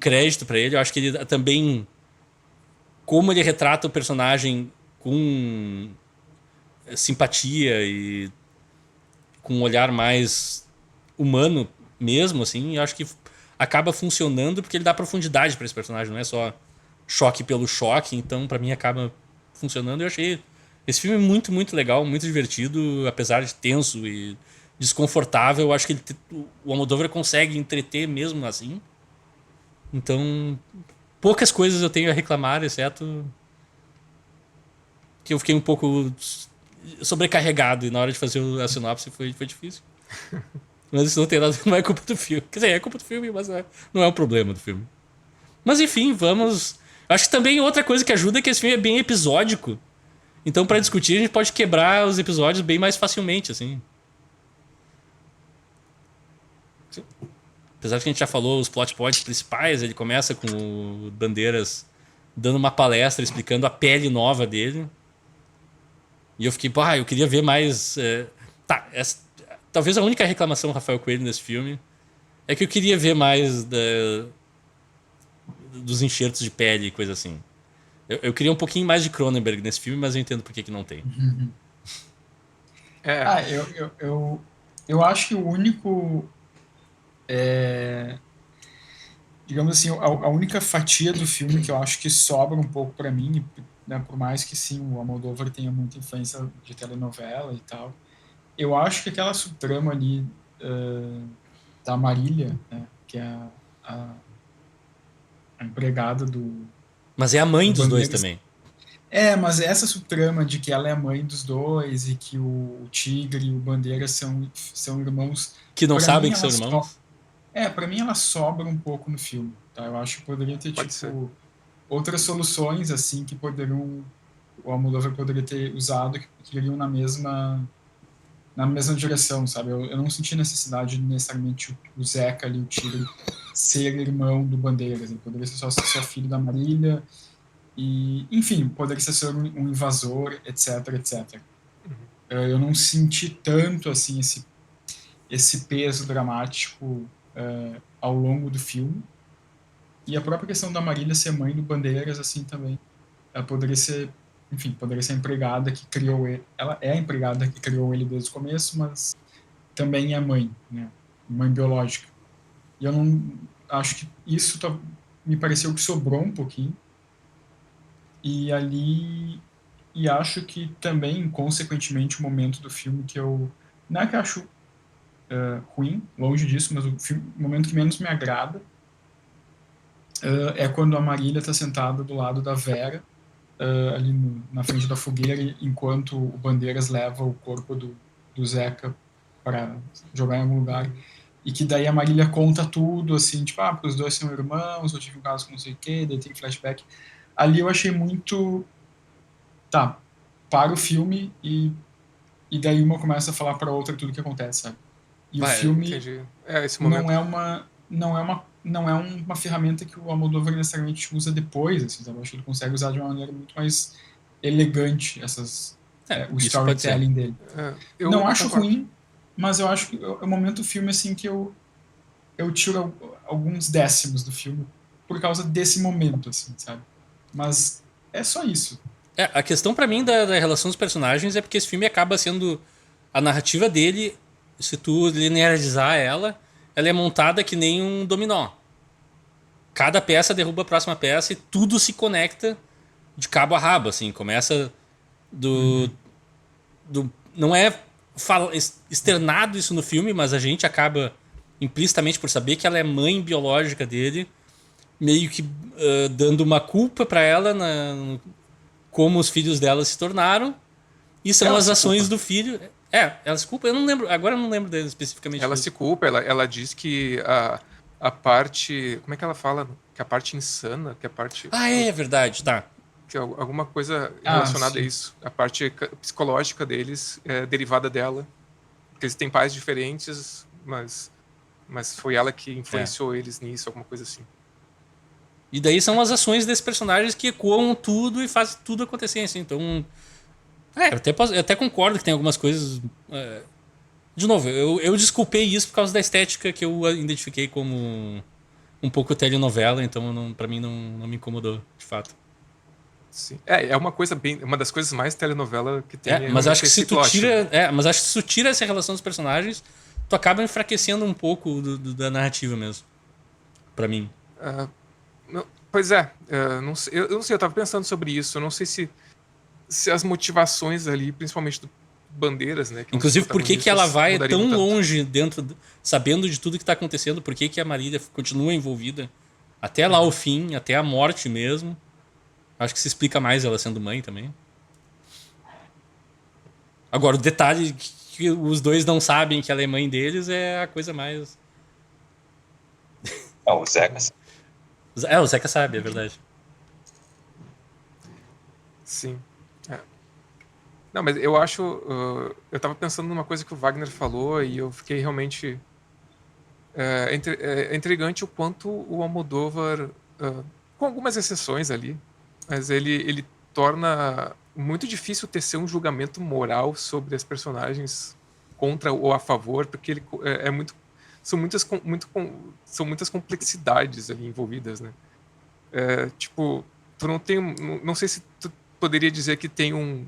crédito pra ele. Eu acho que ele também, como ele retrata o personagem com simpatia e com um olhar mais humano mesmo, assim, eu acho que acaba funcionando porque ele dá profundidade pra esse personagem, não é só choque pelo choque. Então, pra mim, acaba funcionando. Eu achei esse filme muito, muito legal, muito divertido, apesar de tenso e desconfortável. Eu acho que o Almodóvar consegue entreter mesmo assim. Então, poucas coisas eu tenho a reclamar, exceto que eu fiquei um pouco sobrecarregado e na hora de fazer a sinopse foi difícil. Mas isso não tem nada, não é culpa do filme. Quer dizer, é culpa do filme, mas não é um problema do filme. Mas enfim, vamos... Acho que também outra coisa que ajuda é que esse filme é bem episódico. Então, pra discutir, a gente pode quebrar os episódios bem mais facilmente, assim. Apesar de que a gente já falou os plot points principais, ele começa com o Bandeiras dando uma palestra explicando a pele nova dele. E eu fiquei, eu queria ver mais... talvez a única reclamação do Rafael Coelho nesse filme é que eu queria ver mais dos enxertos de pele e coisa assim. Eu queria um pouquinho mais de Cronenberg nesse filme, mas eu entendo por que não tem. Eu acho que o único... digamos assim, a única fatia do filme que eu acho que sobra um pouco pra mim, né, por mais que sim, o Almodóvar tenha muita influência de telenovela e tal, eu acho que aquela subtrama ali da Marília, né, que é a empregada do... Mas é a mãe dos dois também. Mas essa subtrama de que ela é a mãe dos dois e que o Tigre e o Bandeira são irmãos... Que não sabem que são irmãos? Pra mim ela sobra um pouco no filme, tá? Eu acho que poderia ter, outras soluções, assim, que o Almodóvar poderia ter usado, que iriam na mesma na mesma direção, sabe? Eu não senti necessidade de necessariamente o Zeca ali, o Tigre, ser irmão do Bandeiras. Ele poderia ser só filho da Marília e, enfim, poderia ser um invasor, etc, etc. Eu não senti tanto, assim, esse peso dramático ao longo do filme. E a própria questão da Marília ser mãe do Bandeiras, assim, também. Ela poderia ser, enfim, poderia ser a empregada que criou ele. Ela é a empregada que criou ele desde o começo, mas também é mãe, né? Mãe biológica. E eu não acho que isso me pareceu que sobrou um pouquinho. E ali, e acho que também, consequentemente, o momento do filme que eu, não é que eu acho ruim, longe disso, mas o momento que menos me agrada é quando a Marília está sentada do lado da Vera, ali na frente da fogueira, enquanto o Bandeiras leva o corpo do Zeca para jogar em algum lugar. E que daí a Marília conta tudo, assim, tipo, porque os dois são irmãos, eu tive um caso com não sei o quê, daí tem flashback. Ali eu achei muito... Tá, para o filme e daí uma começa a falar para outra tudo que acontece, sabe? E o filme esse momento... não é uma ferramenta que o Almodóvar necessariamente usa depois, assim, sabe? Eu acho que ele consegue usar de uma maneira muito mais elegante o storytelling dele. Não acho ruim, mas eu acho que é o momento do filme, assim, que eu tiro alguns décimos do filme por causa desse momento, assim, sabe? Mas é só isso. A questão pra mim da relação dos personagens é porque esse filme acaba sendo... A narrativa dele, se tu linearizar ela é montada que nem um dominó. Cada peça derruba a próxima peça e tudo se conecta de cabo a rabo, assim. Começa não é externado isso no filme, mas a gente acaba implicitamente por saber que ela é mãe biológica dele, meio que dando uma culpa pra ela como os filhos dela se tornaram, e são as ações do filho. Ela se culpa, agora eu não lembro dele especificamente. Ela se culpa, ela diz que a parte, como é que ela fala? Que a parte insana, que a parte... é verdade, tá. Que alguma coisa relacionada a isso. A parte psicológica deles é derivada dela. Porque eles têm pais diferentes, mas foi ela que influenciou eles nisso, alguma coisa assim. E daí são as ações desses personagens que ecoam tudo e fazem tudo acontecer, assim. Então... eu até concordo que tem algumas coisas... De novo, eu desculpei isso por causa da estética que eu identifiquei como um pouco telenovela, então pra mim não me incomodou, de fato. Sim. É uma coisa uma das coisas mais telenovela que tem. Mas acho que se tu tira... mas acho que se tu tira essa relação dos personagens, tu acaba enfraquecendo um pouco da narrativa mesmo. Pra mim. Pois é. Eu não sei, eu tava pensando sobre isso. Eu não sei se as motivações ali, principalmente do Bandeiras, né? Inclusive, por que ela vai tão longe sabendo de tudo que tá acontecendo? Por que a Marília continua envolvida até lá o fim, até a morte mesmo? Acho que se explica mais ela sendo mãe também. Agora, o detalhe que os dois não sabem que ela é mãe deles é a coisa mais... O Zeca sabe. O Zeca sabe, é verdade. Sim. Não, mas eu acho... eu tava pensando numa coisa que o Wagner falou e eu fiquei realmente... É intrigante o quanto o Almodóvar, com algumas exceções ali, mas ele torna muito difícil tecer um julgamento moral sobre as personagens contra ou a favor, porque ele são muitas complexidades ali envolvidas, né? Tipo, tu não sei se tu poderia dizer que tem um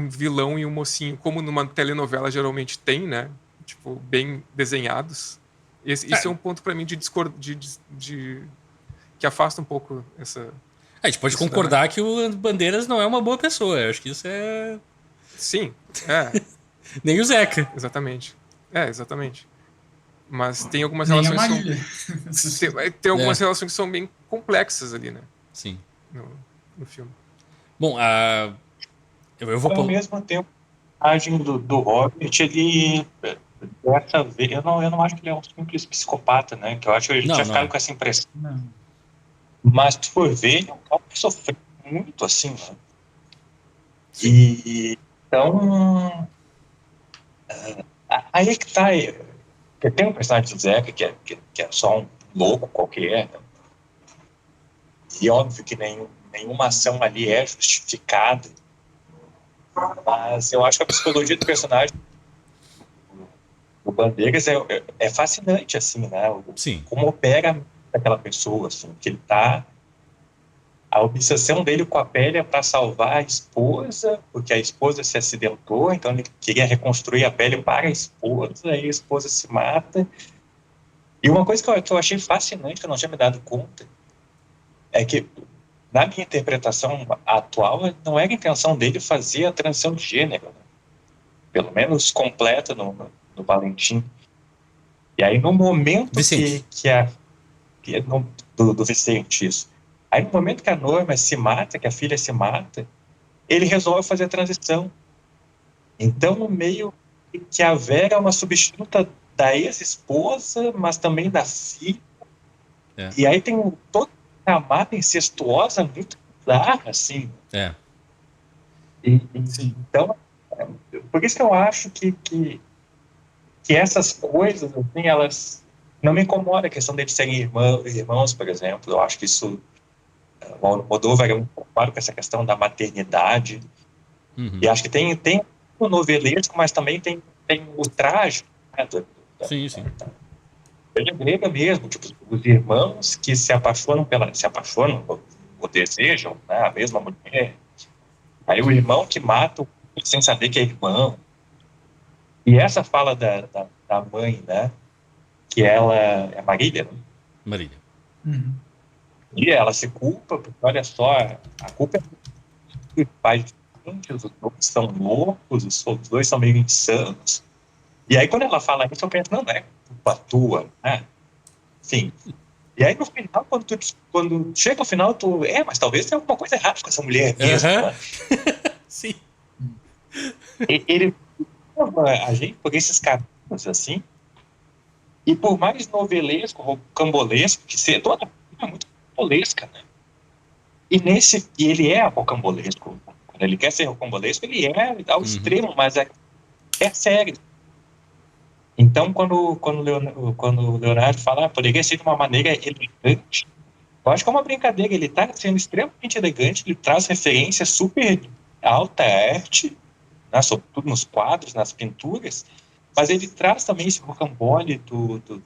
vilão e um mocinho, como numa telenovela geralmente tem, né? Tipo, bem desenhados. Isso é um ponto pra mim de que afasta um pouco essa... A gente pode concordar que o Bandeiras não é uma boa pessoa. Eu acho que isso é... Sim, Nem o Zeca. Exatamente. Exatamente. Mas tem algumas Nem relações... Tem algumas relações que são bem complexas ali, né? Sim. No filme. Bom, eu vou... Ao mesmo tempo, a imagem do Hobbit, ele... Dessa vez, eu não acho que ele é um simples psicopata, né? Que eu acho que a gente tinha ficado com essa impressão. Não. Mas, se for ver, ele é um cara que sofreu muito, assim, né? E Então, aí é que tá. Porque tem um personagem do Zeca que é só um louco qualquer. E óbvio que nenhuma ação ali é justificada. Mas eu acho que a psicologia do personagem, o Bandeiras, é fascinante, assim, né? Sim. Como opera aquela pessoa, assim, que ele tá... A obsessão dele com a pele é para salvar a esposa, porque a esposa se acidentou, então ele queria reconstruir a pele para a esposa, aí a esposa se mata. E uma coisa que eu achei fascinante, que eu não tinha me dado conta, é que, na minha interpretação atual, não era a intenção dele fazer a transição de gênero, né? Pelo menos completa no Valentim. E aí, no momento Vicente. do Vicente, isso. Aí, no momento que a Norma se mata, que a filha se mata, ele resolve fazer a transição. Então, meio que a Vera é uma substituta da ex-esposa, mas também da filha. É. E aí tem toda uma camada incestuosa muito bizarra, assim. É. Sim. Então, por isso que eu acho que essas coisas, assim, elas não me incomodam, a questão deles serem irmãos, por exemplo. Eu acho que isso, o Almodóvar é muito preocupado com essa questão da maternidade. Uhum. E acho que tem o novelesco, mas também tem o trágico, né, Sim, sim. da grega mesmo, tipo, os irmãos que se apaixonam ou desejam, né, a mesma mulher. Aí o irmão que mata o filho sem saber que é irmão. E essa fala da mãe, né, que ela é Marília, né? Marília. Uhum. E ela se culpa, porque olha só, a culpa é dos pais diferentes, os dois são loucos, os dois são meio insanos. E aí, quando ela fala isso, eu penso, não é culpa tua, né? Enfim. E aí, no final, quando chega ao final, mas talvez tenha alguma coisa errada com essa mulher mesmo, Aham. né? Sim. Ele leva a gente por esses caminhos, assim, e por mais novelesco, rocambolesco que seja, toda é muito rocambolesca, né? E ele é rocambolesco. Quando ele quer ser rocambolesco, ele é ao extremo, mas é sério. Então, quando o Leonardo fala, poderia ser de uma maneira elegante, eu acho que é uma brincadeira. Ele está sendo extremamente elegante, ele traz referência super alta arte, né, sobretudo nos quadros, nas pinturas, mas ele traz também esse rocambole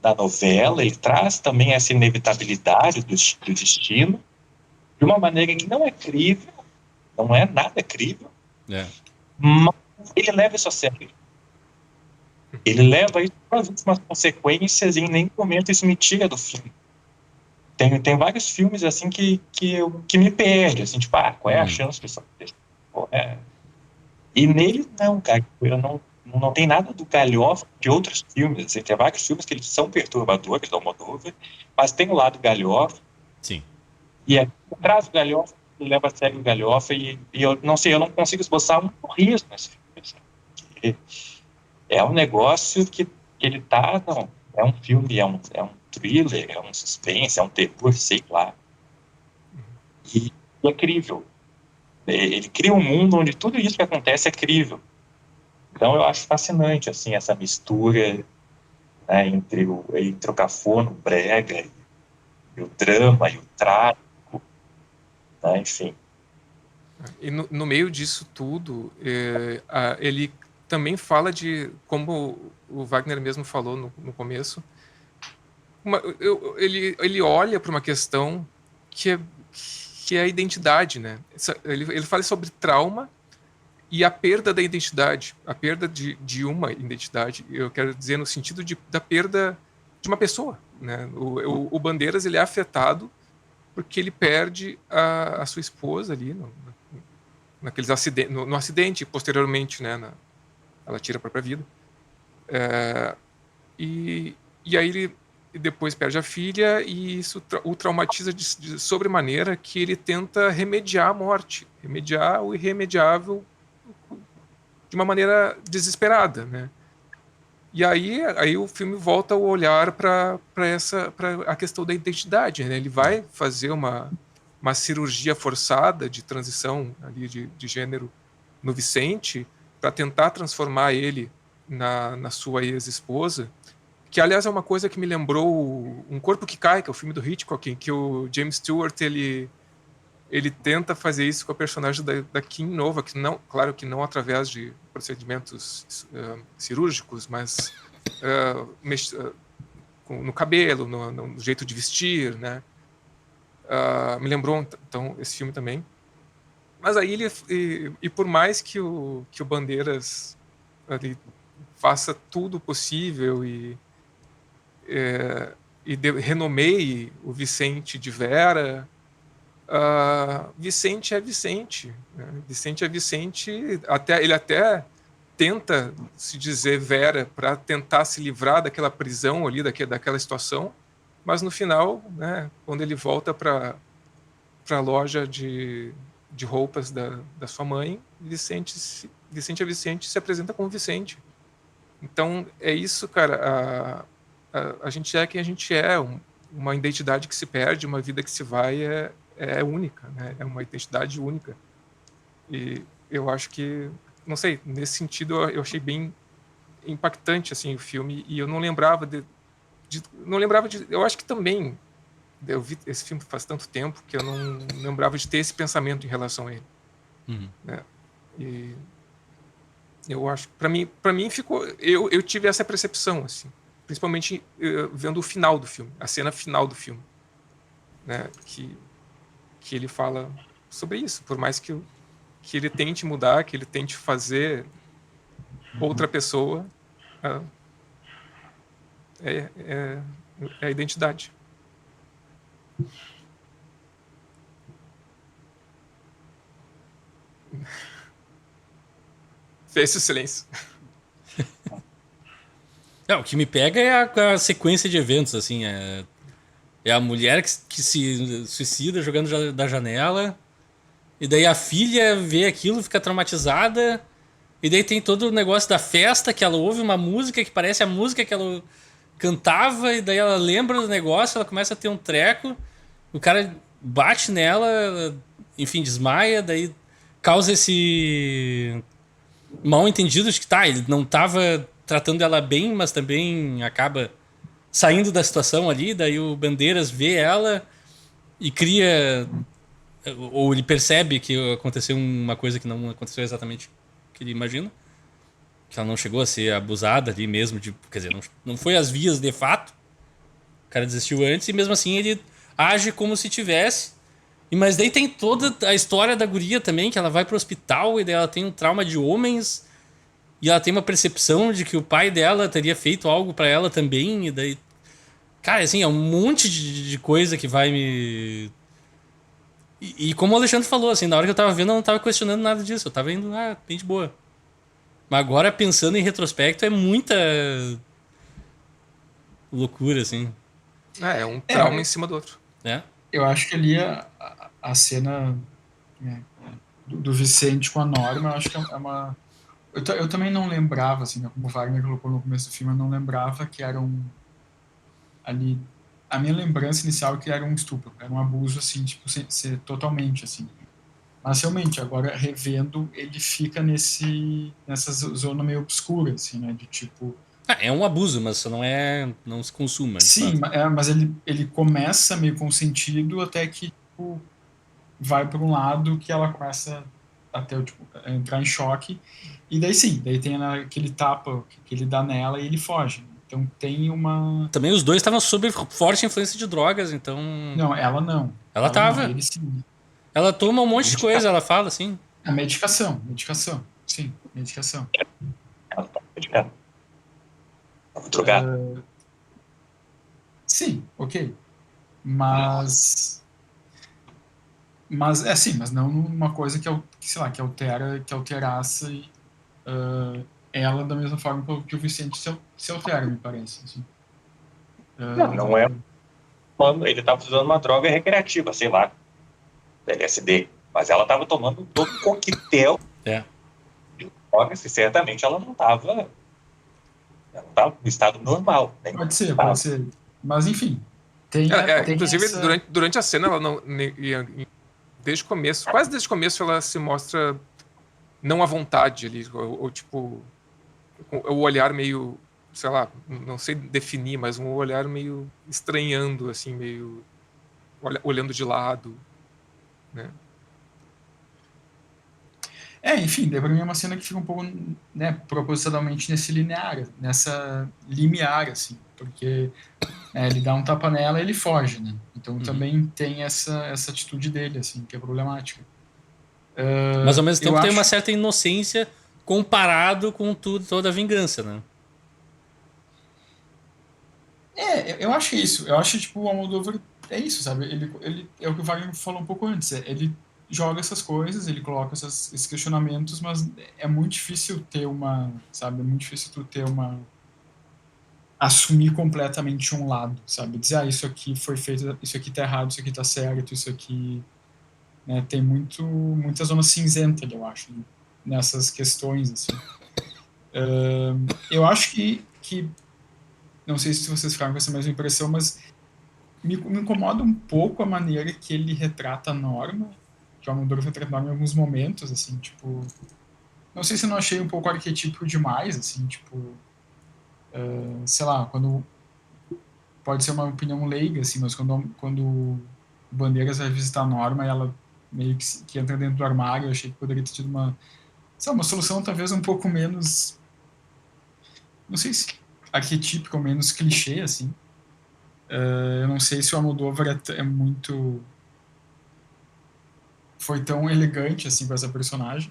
da novela, ele traz também essa inevitabilidade do destino, de uma maneira que não é crível, não é nada crível, É. mas ele leva isso a sério. Ele leva isso para as últimas consequências e em nenhum momento isso me tira do filme. Tem vários filmes assim que me perde, assim, tipo, qual é a chance disso acontecer? E nele, não, cara, eu não tem nada do galhofa de outros filmes. Assim, tem vários filmes que eles são perturbadores do Almodóvar, mas tem o lado galhofa, Sim. e aqui traz o galhofa, leva a sério o galhofa, e eu não sei, eu não consigo esboçar um sorriso nesse filme. Assim. É um negócio que ele tá, não, é um filme, é um thriller, é um suspense, é um terror, sei lá. E é crível. Ele cria um mundo onde tudo isso que acontece é crível. Então eu acho fascinante, assim, essa mistura, né, entre o cafona, o brega, e o drama, e o trágico, né, enfim. E no meio disso tudo, ele também fala de, como o Wagner mesmo falou no começo, ele olha para uma questão que é a identidade, né? Ele fala sobre trauma e a perda da identidade, a perda de uma identidade. Eu quero dizer no sentido da perda de uma pessoa, né? O Bandeiras, ele é afetado porque ele perde a sua esposa ali naqueles acidentes, no acidente, posteriormente, né? Ela tira a própria vida. E aí ele depois perde a filha e isso o traumatiza de sobremaneira que ele tenta remediar a morte, remediar o irremediável de uma maneira desesperada, né? E aí o filme volta o olhar para a questão da identidade, né? Ele vai fazer uma cirurgia forçada de transição ali de gênero no Vicente, para tentar transformar ele na sua ex-esposa, que aliás é uma coisa que me lembrou Um Corpo que Cai, que é o filme do Hitchcock, em que o James Stewart ele tenta fazer isso com a personagem da Kim Nova, que não, claro que não através de procedimentos cirúrgicos, mas no cabelo, no jeito de vestir, né? Me lembrou então esse filme também. Mas aí e por mais que o Bandeiras ali faça tudo possível e renomeie o Vicente de Vera, Vicente é Vicente, né? Vicente é Vicente, ele até tenta se dizer Vera para tentar se livrar daquela prisão ali, daquela situação, mas no final, né, quando ele volta para a loja de roupas da sua mãe, Vicente é Vicente, se apresenta como Vicente. Então é isso, cara, a gente é quem a gente é, uma identidade que se perde, uma vida que se vai é única, né? É uma identidade única. E eu acho que, não sei, nesse sentido eu achei bem impactante assim o filme, e eu não lembrava eu acho que também eu vi esse filme faz tanto tempo que eu não lembrava de ter esse pensamento em relação a ele. Né? E eu acho que para mim ficou, eu tive essa percepção assim, principalmente vendo o final do filme, a cena final do filme, né? Que ele fala sobre isso, por mais que ele tente mudar, que ele tente fazer outra pessoa, é a identidade. Fez o silêncio. O que me pega é a sequência de eventos, assim, é a mulher que se suicida jogando da janela, e daí a filha vê aquilo, fica traumatizada, e daí tem todo o negócio da festa, que ela ouve uma música que parece a música que ela cantava, e daí ela lembra do negócio, ela começa a ter um treco, o cara bate nela, ela, enfim, desmaia, daí causa esse mal entendido de que ele não tava tratando ela bem, mas também acaba saindo da situação ali, daí o Bandeiras vê ela e cria, ou ele percebe que aconteceu uma coisa que não aconteceu exatamente o que ele imagina, que ela não chegou a ser abusada ali mesmo, quer dizer, não foi às vias de fato, o cara desistiu antes, e mesmo assim ele age como se tivesse. Mas daí tem toda a história da guria também, que ela vai pro hospital e daí ela tem um trauma de homens, e ela tem uma percepção de que o pai dela teria feito algo pra ela também, e daí... Cara, assim, é um monte de coisa que vai me... E como o Alexandre falou, assim, na hora que eu tava vendo, eu não tava questionando nada disso, eu tava indo, bem de boa. Mas agora, pensando em retrospecto, é muita loucura, assim. É um trauma em cima do outro. Eu acho que ali a cena do Vicente com a Norma, eu acho que é uma... Eu também não lembrava, assim, como o Wagner colocou no começo do filme, eu não lembrava que era ali... A minha lembrança inicial é que era um estupro, era um abuso, assim, tipo, ser totalmente, assim. Mas, realmente, agora, revendo, ele fica nessa zona meio obscura, assim, né, de tipo... É um abuso, mas isso não se consuma. Sim, mas ele começa meio consentido até que, tipo, vai para um lado que ela começa até tipo, entrar em choque, e daí sim, daí tem aquele tapa que ele dá nela e ele foge. Então tem uma... Também os dois estavam sob forte influência de drogas, então... Não, ela não. Ela tava. Não, ele sim. Ela toma um monte de coisa, ela fala assim. A medicação. Sim, medicação. Ela tá medicada. Drogada. Sim, ok. Mas mas não uma coisa sei lá, que alterasse ela da mesma forma que o Vicente se altera, me parece. Assim. Não é quando ele estava usando uma droga recreativa, sei lá, LSD. Mas ela estava tomando todo o coquetel de drogas, e certamente ela não estava no estado normal. Né? Pode ser. Mas, enfim. Tem inclusive, durante a cena, ela não, desde o começo, quase desde o começo, ela se mostra não à vontade ali, ou tipo, o olhar meio, sei lá, não sei definir, mas um olhar meio estranhando, assim, meio olhando de lado, né? Enfim, daí pra mim é uma cena que fica um pouco, né, propositalmente nessa limiar, assim, porque ele dá um tapa nela e ele foge, né? Então também tem essa atitude dele, assim, que é problemática. Mas ao mesmo Eu tempo tem uma acho. certa inocência comparado com tudo, toda a vingança, né? Eu acho isso. Eu acho, tipo, o Almodóvar é isso, sabe? Ele é o que o Wagner falou um pouco antes. Ele joga essas coisas, ele coloca esses questionamentos, mas é muito difícil ter sabe? É muito difícil tu ter assumir completamente um lado, sabe? Dizer, isso aqui foi feito, isso aqui tá errado, isso aqui tá certo, isso aqui, né? Tem muita zona cinzenta, eu acho, nessas questões, assim. Eu acho que não sei se vocês ficaram com essa mesma impressão, mas me incomoda um pouco a maneira que ele retrata a Norma, que o Almodóvar retrata a Norma em alguns momentos, assim, tipo, não sei se eu não achei um pouco arquetípico demais, assim, tipo, sei lá, quando pode ser uma opinião leiga, assim, mas quando o Bandeiras vai visitar a Norma, ela meio que entra dentro do armário, eu achei que poderia ter tido sei lá, uma solução talvez um pouco menos, não sei se arquetípica ou menos clichê, assim. Eu não sei se o Almodóvar foi tão elegante assim com essa personagem.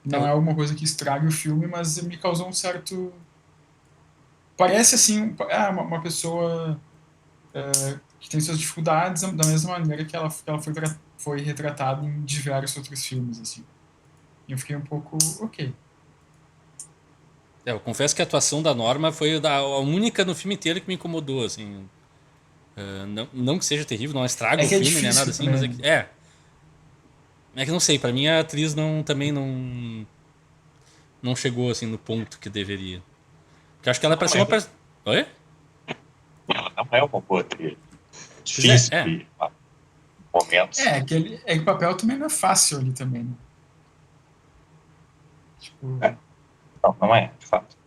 Não é É, alguma coisa que estrague o filme, mas me causou um certo. Parece assim, uma pessoa que tem suas dificuldades da mesma maneira que ela foi retratada em diversos outros filmes, assim. E eu fiquei um pouco, ok. eu confesso que a atuação da Norma foi a única no filme inteiro que me incomodou, assim. Não que seja terrível, não estraga É o que é filme, nem nada difícil assim, mas também, é né? que. É que não sei, pra mim a atriz também não chegou assim no ponto que deveria. Porque eu acho que ela Não parecia é, uma. Oi? ela não é uma boa atriz. É Pois é, difícil de momentos. É que o papel também não é fácil ali também, né? É, Tipo, não é, de fato.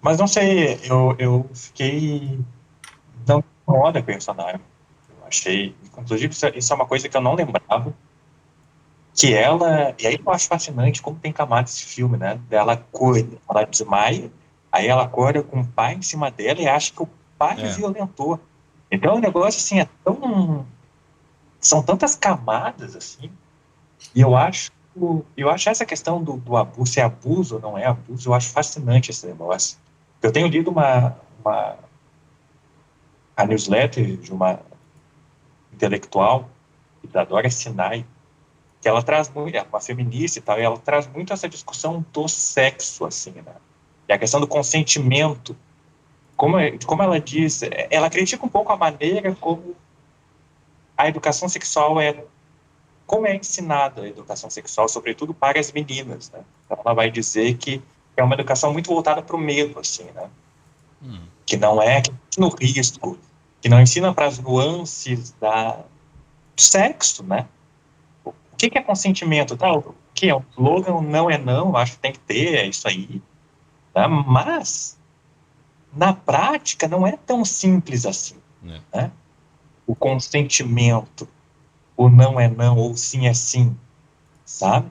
Mas não sei, eu fiquei. Não me incomoda a personagem. Eu achei. Inclusive, isso é uma coisa que eu não lembrava. Que ela. E aí eu acho fascinante como tem camadas esse filme, né? Ela acorda, ela desmaia, aí ela acorda com o pai em cima dela e acha que o pai é. violentou. Então o negócio, assim, é tão. São tantas camadas, assim. E eu acho essa questão do abuso, se é abuso ou não é abuso, eu acho fascinante esse negócio. Eu tenho lido a newsletter de uma intelectual, da Dora Sinai, que ela traz muito, é uma feminista e tal, e ela traz muito essa discussão do sexo, assim, né? E a questão do consentimento. Como ela diz, ela critica um pouco a maneira como a educação sexual como é ensinada a educação sexual, sobretudo para as meninas, né? Então ela vai dizer que é uma educação muito voltada para o medo, assim, né? Que não é no risco, que não ensina para as nuances do sexo, né? O que é consentimento? Tá? O que é? O slogan não é não, acho que tem que ter, é isso aí. Tá? Mas, na prática, não é tão simples assim. É. Né? O consentimento, o não é não, ou sim é sim, sabe?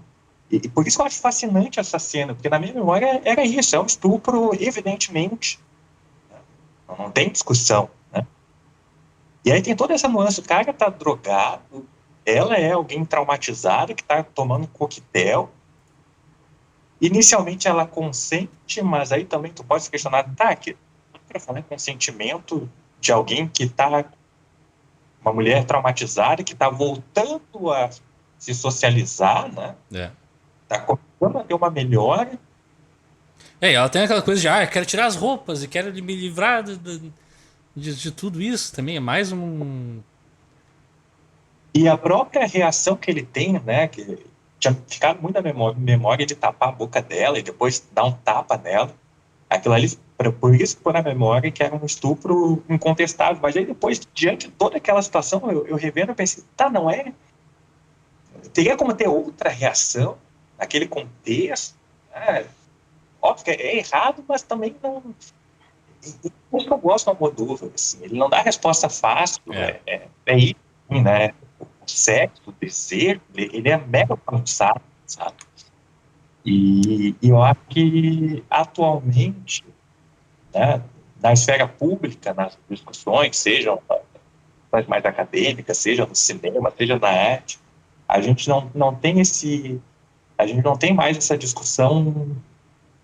E por isso que eu acho fascinante essa cena, porque na minha memória era isso, é um estupro, evidentemente. Não tem discussão, né? E aí tem toda essa nuance, o cara tá drogado, ela é alguém traumatizada que tá tomando coquetel. Inicialmente ela consente, mas aí também tu pode se questionar, tá, que para falar em consentimento de alguém que tá, uma mulher traumatizada, que tá voltando a se socializar, né? É. Tá começando a ter uma melhora. Ela tem aquela coisa de, eu quero tirar as roupas e quero me livrar de tudo isso também. É mais um. E a própria reação que ele tem, né? Que tinha ficado muito na memória de tapar a boca dela e depois dar um tapa nela. Aquilo ali, por isso que foi na memória que era um estupro incontestável. Mas aí depois, diante de toda aquela situação, eu revendo, eu pensei, tá, não é teria como ter outra reação naquele contexto, né? Óbvio que é errado, mas também não... O que eu gosto do Almodóvar, assim, ele não dá resposta fácil, é isso, né? O sexo, o desejo, ele é mega avançado, sabe? E eu acho que, atualmente, né, na esfera pública, nas discussões, sejam mais acadêmicas, seja no cinema, seja na arte, a gente não tem a gente não tem mais essa discussão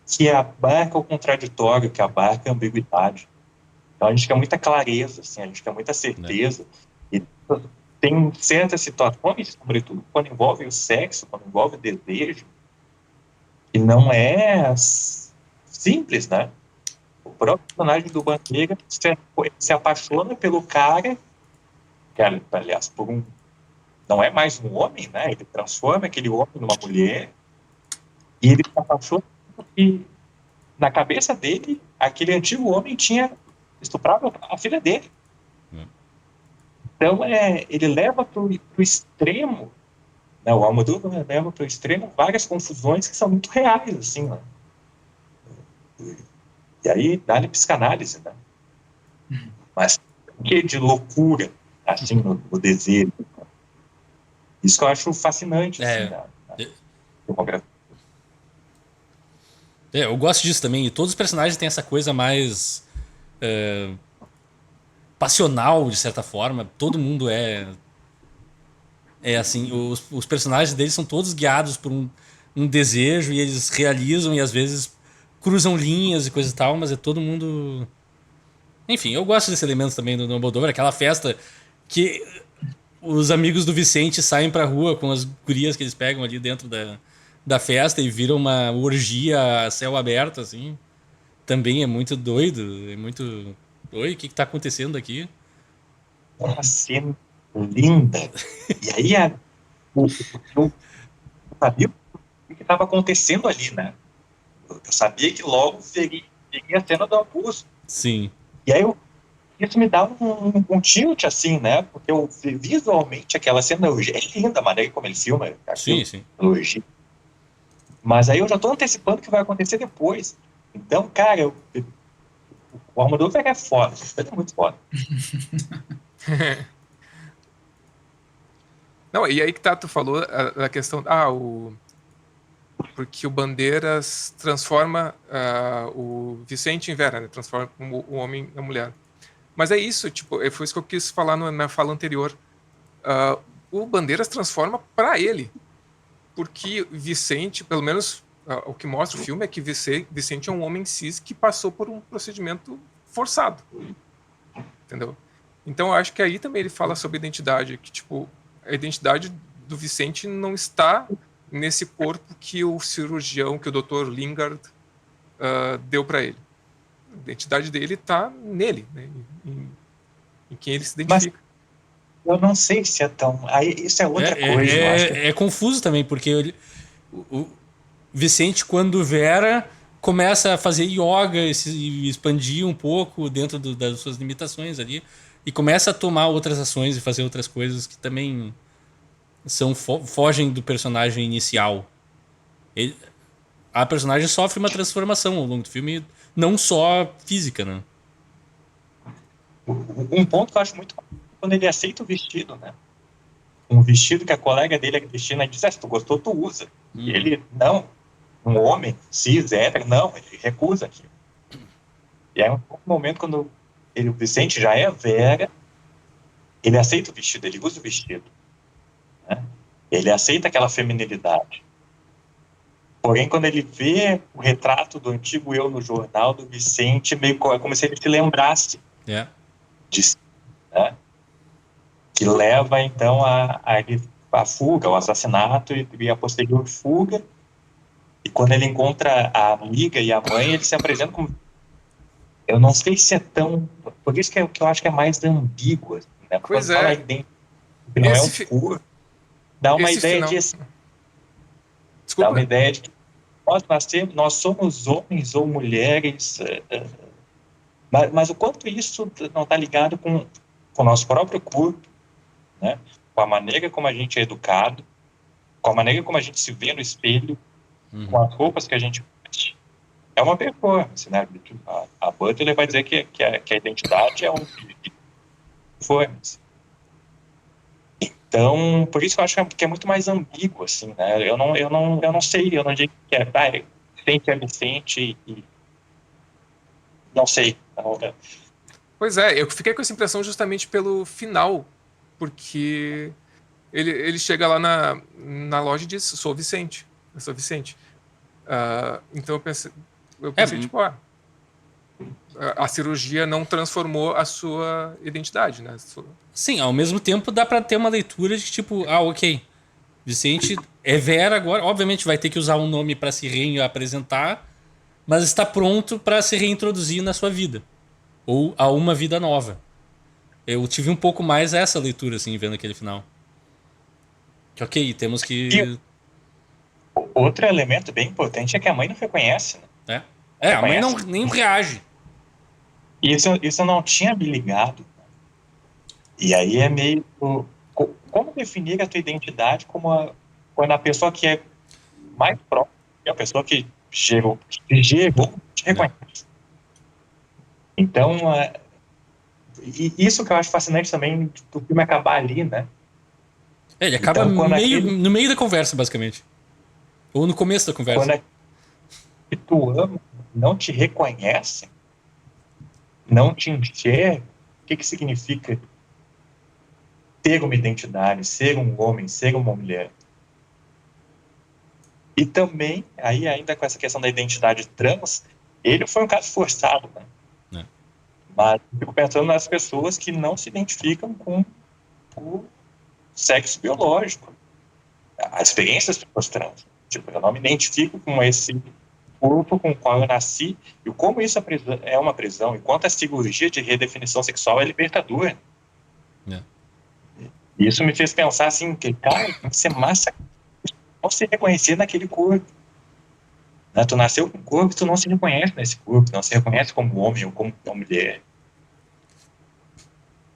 que abarca o contraditório, que abarca a ambiguidade. Então a gente quer muita clareza, assim, a gente quer muita certeza. E tem certas situações, sobretudo quando envolve o sexo, quando envolve o desejo, que não é simples, né? O próprio personagem do Bandeira se apaixona pelo cara, que, aliás, não é mais um homem, né? Ele transforma aquele homem numa mulher, e ele se apaixona porque, na cabeça dele, aquele antigo homem tinha estuprado a filha dele. Então, ele leva para o extremo, né? O Almodóvar leva para o extremo várias confusões que são muito reais, assim, né? E aí dá-lhe psicanálise, né? Mas o que de loucura, assim, no desejo? Isso que eu acho fascinante, assim, da filmografia. Eu gosto disso também. E todos os personagens têm essa coisa mais passional, de certa forma. Todo mundo é assim. Os personagens deles são todos guiados por um desejo e eles realizam e às vezes cruzam linhas e coisa e tal, mas é todo mundo... Enfim, eu gosto desse elemento também do Almodóvar. Aquela festa que os amigos do Vicente saem pra rua com as gurias que eles pegam ali dentro da festa e viram uma orgia a céu aberto, assim. Também é muito doido. É muito... Oi, o que tá acontecendo aqui? Uma cena linda. E aí eu sabia o que estava acontecendo ali, né? Eu sabia que logo seria a cena do abuso. Sim. E aí isso me dava um tilt, assim, né? Porque visualmente aquela cena é linda, a maneira como ele filma aquilo, Sim. elogio. Mas aí eu já estou antecipando o que vai acontecer depois. Então, cara, o Almodóvar é foda, ele é muito foda. Não, e aí que tá, tu falou a questão, porque o Bandeiras transforma o Vicente em Vera, né? Transforma o homem na mulher. Mas é isso, tipo, foi isso que eu quis falar na fala anterior. O Bandeiras transforma para ele, porque Vicente, pelo menos o que mostra o filme é que Vicente é um homem cis que passou por um procedimento forçado, entendeu? Então eu acho que aí também ele fala sobre identidade, que tipo, a identidade do Vicente não está nesse corpo que o cirurgião, que o Dr. Lingard deu para ele. A identidade dele está nele, né? Em quem ele se identifica. Mas eu não sei se é tão... Aí, isso é outra coisa, eu acho que... É confuso também, porque o Vicente, quando Vera, começa a fazer yoga e se expandir um pouco dentro das suas limitações ali. E começa a tomar outras ações e fazer outras coisas que também fogem do personagem inicial. A personagem sofre uma transformação ao longo do filme, não só física, né? Um ponto que eu acho muito quando ele aceita o vestido, né? Um vestido que a colega dele é Cristina diz, se tu gostou, tu usa. E ele, não. Um homem cis, hétero, não. Ele recusa aquilo. E aí, um momento quando o Vicente já é Vera, ele aceita o vestido, ele usa o vestido. Né? Ele aceita aquela feminilidade. Porém, quando ele vê o retrato do antigo eu no jornal do Vicente, meio como se ele se lembrasse disso, né? Que leva, então, a fuga, o assassinato e a posterior fuga. E quando ele encontra a amiga e a mãe, ele se apresenta como... Eu não sei se é tão... Por isso que eu acho que é mais ambíguo. Né? Pois quando fala que não é um furo, dá uma ideia final... disso. Desculpa. Dá uma ideia de que nós somos homens ou mulheres... Mas o quanto isso não está ligado com o nosso próprio corpo, né? Com a maneira como a gente é educado, com a maneira como a gente se vê no espelho, com as roupas que a gente veste, é uma performance, né? A Butler vai dizer que a identidade é uma performance. Então, por isso eu acho que é muito mais ambíguo, assim, né? Eu não sei, eu não digo que Vicente é Vicente e não sei. Pois é, eu fiquei com essa impressão justamente pelo final, porque ele chega lá na loja e diz, sou Vicente, eu sou Vicente. Então eu pensei tipo, a cirurgia não transformou a sua identidade, né? Sim, ao mesmo tempo dá pra ter uma leitura de tipo, ok, Vicente é Vera agora, obviamente vai ter que usar um nome pra se reapresentar, mas está pronto pra se reintroduzir na sua vida, ou a uma vida nova. Eu tive um pouco mais essa leitura, assim, vendo aquele final. Que ok, temos que... Outro elemento bem importante é que a mãe não reconhece, né? A mãe não, nem reage. Isso eu não tinha me ligado. E aí é meio... Como definir a tua identidade quando a pessoa que é mais próxima, é a pessoa que gerou, te reconhece. Então, e isso que eu acho fascinante também do filme acabar ali, né? Ele acaba então, no meio da conversa, basicamente. Ou no começo da conversa. Quando que tu ama não te reconhece, não te enxerga, o que significa ter uma identidade, ser um homem, ser uma mulher? E também, aí ainda com essa questão da identidade trans, ele foi um caso forçado, né? Mas eu fico pensando nas pessoas que não se identificam com o sexo biológico. A experiência das pessoas trans. Tipo, eu não me identifico com esse corpo com o qual eu nasci e como isso é uma prisão, e quanto a cirurgia de redefinição sexual é libertadora. E isso me fez pensar assim, que, cara, tem que ser massa não se reconhecer naquele corpo. Né? Tu nasceu com um corpo e tu não se reconhece nesse corpo, não se reconhece como homem ou como mulher.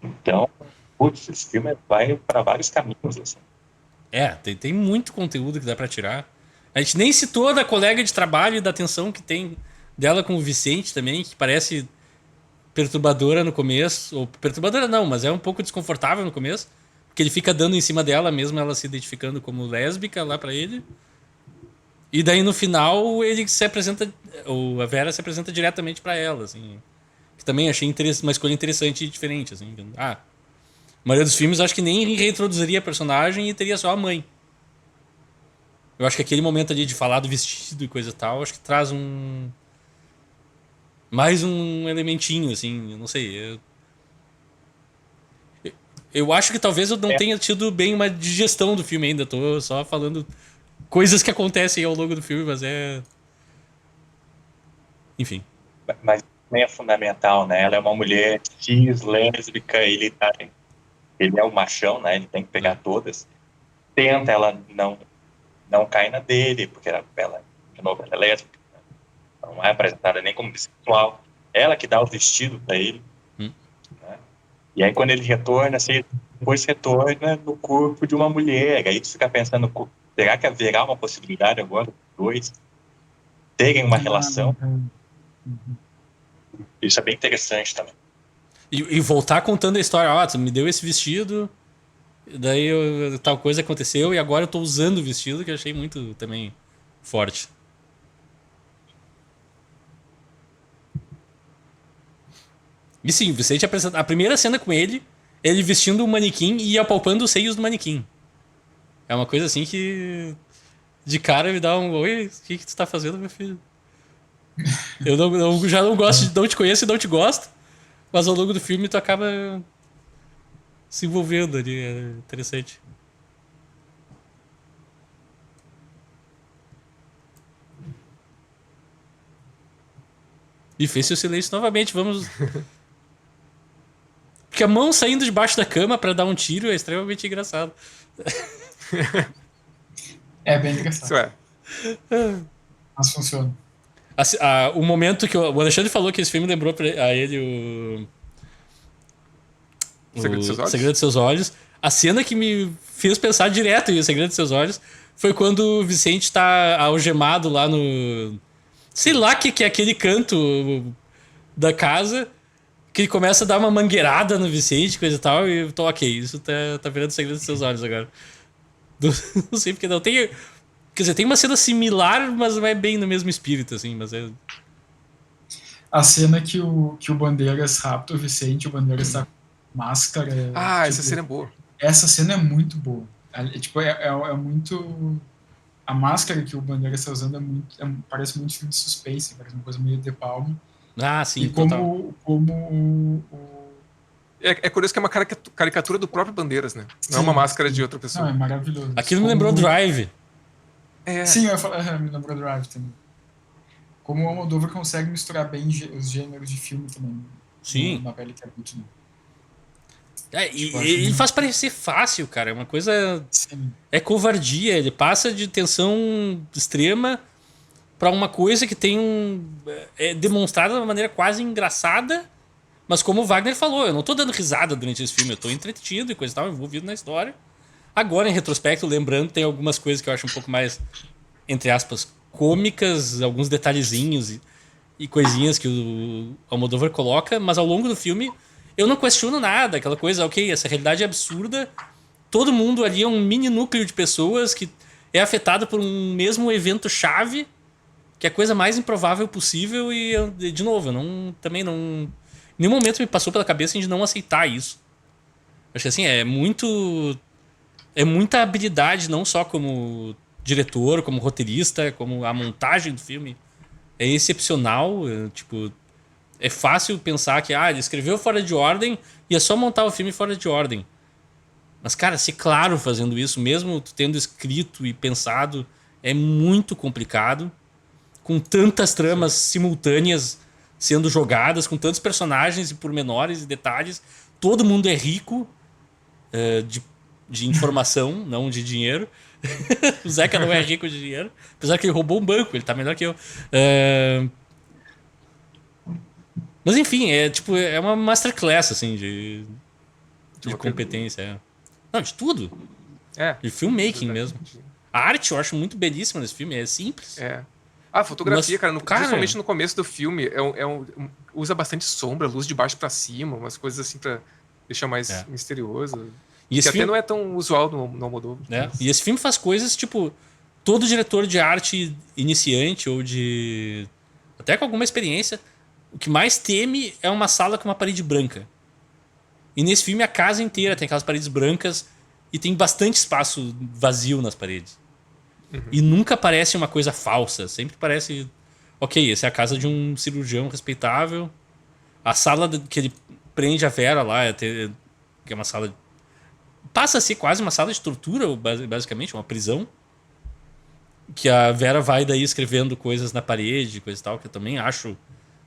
Então, putz, esse filme vai para vários caminhos, assim. Tem muito conteúdo que dá pra tirar. A gente nem citou da colega de trabalho e da tensão que tem dela com o Vicente também, que parece perturbadora no começo. Ou perturbadora não, mas é um pouco desconfortável no começo. Porque ele fica dando em cima dela, mesmo ela se identificando como lésbica lá pra ele. E daí no final ele se apresenta, ou a Vera se apresenta diretamente pra ela, assim. Que também achei uma escolha interessante e diferente, assim. A maioria dos filmes eu acho que nem reintroduziria a personagem e teria só a mãe. Eu acho que aquele momento ali de falar do vestido e coisa e tal, acho que traz mais um elementinho, assim, eu não sei. Eu acho que talvez eu não tenha tido bem uma digestão do filme ainda. Tô só falando coisas que acontecem ao longo do filme, mas enfim. Mas também é fundamental, né? Ela é uma mulher cis, lésbica, ele é o machão, né? Ele tem que pegar todas. Ela não cai na dele, porque ela de novo, ela é lésbica. Né? Não é apresentada nem como bissexual. Ela que dá o vestido para ele. Né? E aí quando ele retorna, assim, depois retorna no corpo de uma mulher. Aí tu fica pensando, será que haverá uma possibilidade agora dos dois terem uma relação? Isso é bem interessante também. E voltar contando a história, tu me deu esse vestido, daí tal coisa aconteceu e agora eu tô usando o vestido, que eu achei muito também forte. E sim, Vicente apresenta a primeira cena com ele vestindo um manequim e apalpando os seios do manequim. É uma coisa assim que de cara me dá um, oi, o que tu tá fazendo, meu filho? Eu já não gosto, não te conheço e não te gosto, mas ao longo do filme tu acaba se envolvendo ali, é interessante. E fez seu silêncio novamente, vamos... Porque a mão saindo debaixo da cama pra dar um tiro é extremamente engraçado. É bem engraçado. Isso é. Mas funciona. O momento que o Alexandre falou que esse filme lembrou a ele Segredo dos Seus Olhos? Segredo dos Seus Olhos. A cena que me fez pensar direto em O Segredo dos Seus Olhos foi quando o Vicente tá algemado lá no... Sei lá o que é aquele canto da casa, que ele começa a dar uma mangueirada no Vicente, coisa e tal, e eu tô ok, isso tá virando O Segredo dos Seus Olhos agora. Não sei porque não. Tem... Quer dizer, tem uma cena similar, mas não é bem no mesmo espírito, assim, mas é... A cena que o Bandeiras rapta o Vicente, o Bandeiras tá com máscara. Ah, tipo, essa cena é boa. Essa cena é muito boa. Tipo, é muito... A máscara que o Bandeiras tá usando parece muito filme de suspense, parece uma coisa meio De Palma. Ah, sim, E total. É curioso que é uma caricatura do próprio Bandeiras, né? Não é uma máscara de outra Não, pessoa. é maravilhoso. Aquilo me lembrou Drive. É. Sim, me lembrou Drive também. Como o Almodóvar consegue misturar bem os gêneros de filme também. Sim. Na pele que é muito, né? E ele faz parecer fácil, cara. É uma coisa... Sim. É covardia. Ele passa de tensão extrema pra uma coisa que tem é demonstrada de uma maneira quase engraçada. Mas como o Wagner falou, eu não tô dando risada durante esse filme. Eu tô entretido e coisa e tal, envolvido na história. Agora, em retrospecto, lembrando, tem algumas coisas que eu acho um pouco mais, entre aspas, cômicas. Alguns detalhezinhos e coisinhas que o Almodóvar coloca. Mas ao longo do filme... Eu não questiono nada, aquela coisa, ok, essa realidade é absurda, todo mundo ali é um mini núcleo de pessoas que é afetado por um mesmo evento-chave, que é a coisa mais improvável possível, e, de novo, eu também não... Em nenhum momento me passou pela cabeça de não aceitar isso. Acho que assim, é muita habilidade, não só como diretor, como roteirista, como a montagem do filme. É excepcional, tipo... É fácil pensar que ele escreveu fora de ordem e é só montar o filme fora de ordem. Mas, cara, ser claro fazendo isso, mesmo tendo escrito e pensado, é muito complicado. Com tantas tramas simultâneas sendo jogadas, com tantos personagens e pormenores e detalhes. Todo mundo é rico de informação, não de dinheiro. O Zeca não é rico de dinheiro. Apesar que ele roubou um banco, ele tá melhor que eu. Mas enfim, é uma masterclass, assim, de competência. Não, de tudo. De filmmaking mesmo. A arte eu acho muito belíssima nesse filme, é simples. A fotografia, Mas, principalmente no começo do filme, usa bastante sombra, luz de baixo pra cima, umas coisas assim pra deixar mais misterioso. E esse que filme... até não é tão usual no Almodóvar. E esse filme faz coisas, tipo, todo diretor de arte iniciante ou de... até com alguma experiência... O que mais teme é uma sala com uma parede branca. E nesse filme a casa inteira tem aquelas paredes brancas e tem bastante espaço vazio nas paredes. Uhum. E nunca parece uma coisa falsa. Sempre parece... Ok, essa é a casa de um cirurgião respeitável. A sala que ele prende a Vera lá, que é uma sala... Passa a ser quase uma sala de tortura, basicamente, uma prisão. Que a Vera vai daí escrevendo coisas na parede, coisa e tal, que eu também acho...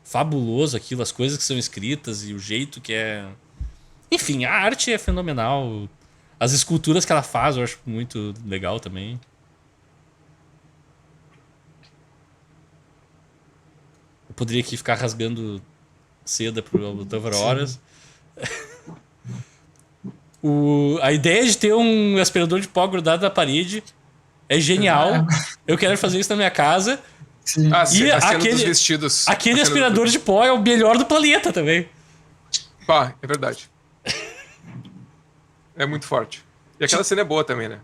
fabuloso aquilo, as coisas que são escritas e o jeito que é... Enfim, a arte é fenomenal. As esculturas que ela faz eu acho muito legal também. Eu poderia aqui ficar rasgando seda pro Almodóvar horas. A ideia de ter um aspirador de pó grudado na parede é genial. Eu quero fazer isso na minha casa. Sim. A cena dos vestidos. Aquele aspirador de pó é o melhor do planeta também. É verdade. É muito forte. E aquela cena é boa também, né?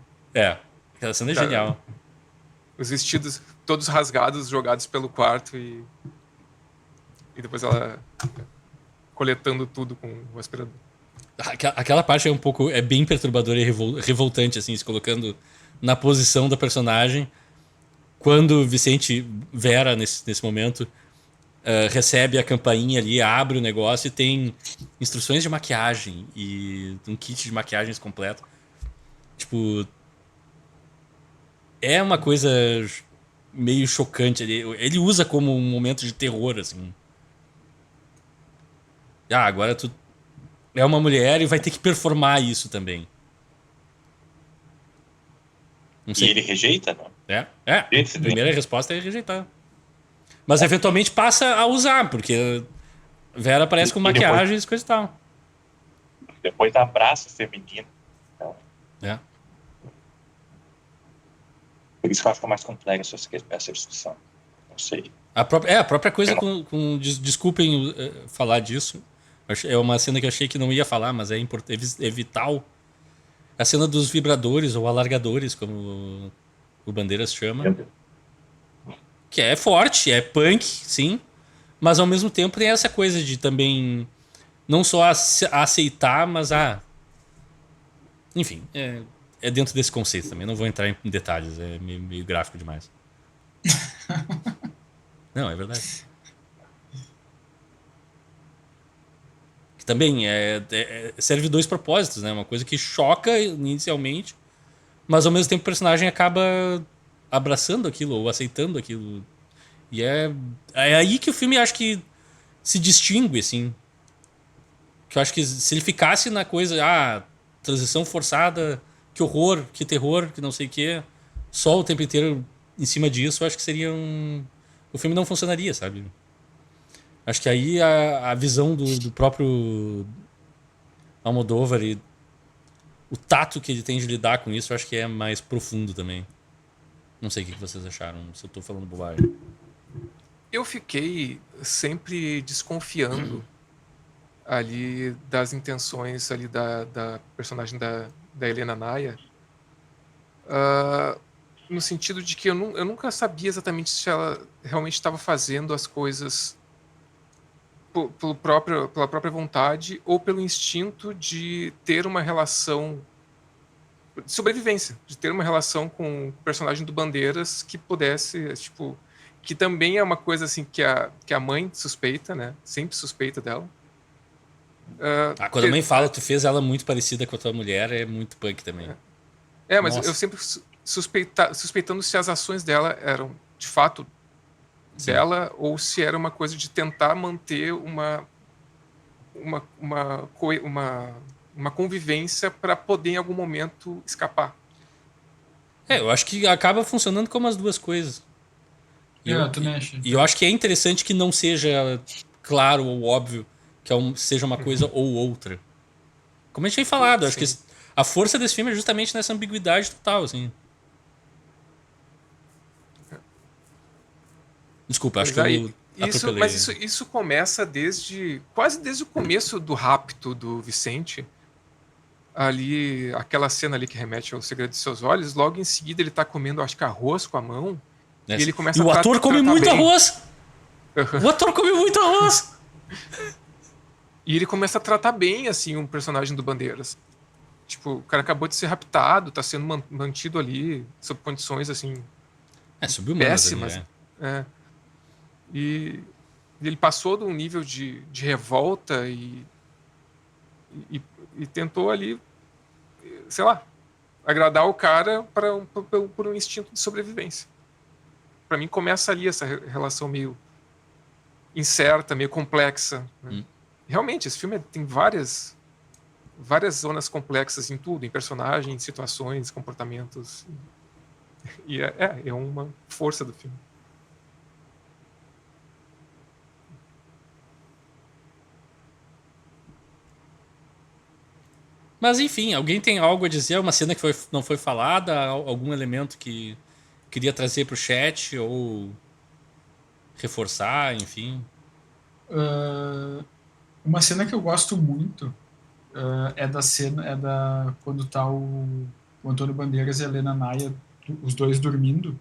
Aquela cena é genial. Os vestidos todos rasgados, jogados pelo quarto e depois ela coletando tudo com o aspirador. Aquela parte é bem perturbadora e revoltante, assim, se colocando na posição da personagem. Quando Vicente Vera, nesse momento, recebe a campainha ali, abre o negócio e tem instruções de maquiagem e um kit de maquiagens completo. Tipo... É uma coisa meio chocante. Ele usa como um momento de terror, assim. Agora tu é uma mulher e vai ter que performar isso também. Não sei. E ele rejeita, não? A primeira resposta é rejeitar. Mas eventualmente passa a usar, porque Vera aparece com maquiagens e coisa e tal. depois abraça o feminino. Então, É. por isso que eu acho que é mais complexo essa discussão. Não sei. A própria coisa desculpem falar disso. É uma cena que eu achei que não ia falar, mas é vital. A cena dos vibradores ou alargadores, como o Bandeiras chama. Que é forte, é punk, sim. Mas ao mesmo tempo tem essa coisa de também não só aceitar, mas enfim, é dentro desse conceito também. Não vou entrar em detalhes, é meio gráfico demais. Não, é verdade. Que também serve dois propósitos, né? Uma coisa que choca inicialmente, mas ao mesmo tempo o personagem acaba abraçando aquilo ou aceitando aquilo. E é aí que o filme acho que se distingue, assim. Que eu acho que se ele ficasse na coisa, transição forçada, que horror, que terror, que não sei o quê, só o tempo inteiro em cima disso, eu acho que seria o filme não funcionaria, sabe? Acho que aí a visão do próprio Almodóvar e o tato que ele tem de lidar com isso, eu acho que é mais profundo também. Não sei o que vocês acharam, se eu tô falando bobagem. Eu fiquei sempre desconfiando ali das intenções ali da personagem da Helena Naya, no sentido de que eu nunca sabia exatamente se ela realmente estava fazendo as coisas pela própria vontade ou pelo instinto de ter uma relação de sobrevivência, de ter uma relação com o personagem do Bandeiras que pudesse, tipo, que também é uma coisa assim que a mãe suspeita, né? Sempre suspeita dela. Quando a mãe fala tu fez ela muito parecida com a tua mulher, é muito punk também. Mas eu sempre suspeitando se as ações dela eram de fato dela ou se era uma coisa de tentar manter uma convivência para poder em algum momento escapar. Eu acho que acaba funcionando como as duas coisas. E eu acho que é interessante que não seja claro ou óbvio que seja uma coisa ou outra. Como a gente tinha falado, acho que a força desse filme é justamente nessa ambiguidade total, assim. Desculpa, acho que eu atropelei. Mas isso começa quase desde o começo do rapto do Vicente. Ali, aquela cena ali que remete ao Segredo de Seus Olhos, logo em seguida ele tá comendo, acho que arroz com a mão. E ele começa o ator come muito arroz! O ator come muito arroz! E ele começa a tratar bem, assim, um personagem do Bandeiras. Tipo, o cara acabou de ser raptado, tá sendo mantido ali, sob condições, assim, péssimas. Ali, E ele passou de um nível de revolta e tentou ali, sei lá, agradar o cara por um instinto de sobrevivência. Pra mim começa ali essa relação meio incerta, meio complexa. Né? Realmente, esse filme tem várias zonas complexas em tudo, em personagens, em situações, comportamentos. E é uma força do filme. Mas enfim, alguém tem algo a dizer? Uma cena que não foi falada? Algum elemento que queria trazer pro chat? Ou reforçar, enfim? Uma cena que eu gosto muito quando tá o Antônio Bandeiras e a Helena Naya, os dois dormindo,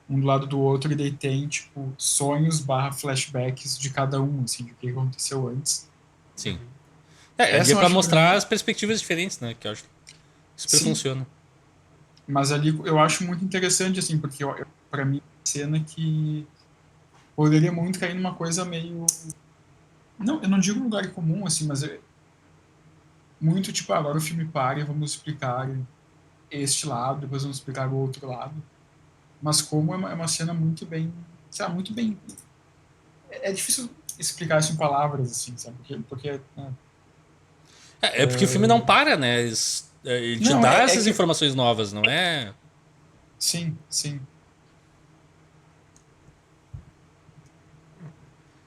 um do lado do outro, e daí tem, tipo, sonhos / flashbacks de cada um, assim, de o que aconteceu antes. Sim. É pra mostrar as perspectivas diferentes, né? Que eu acho que super funciona. Mas ali eu acho muito interessante, assim, porque pra mim é uma cena que poderia muito cair numa coisa meio... Não, eu não digo lugar comum, assim, mas muito tipo, agora o filme para e vamos explicar este lado, depois vamos explicar o outro lado. Mas como é uma cena muito bem... Sabe, muito bem... É difícil explicar isso em palavras, assim, sabe? Porque porque o filme não para, né? Ele te dá essas informações novas, não é? Sim, sim.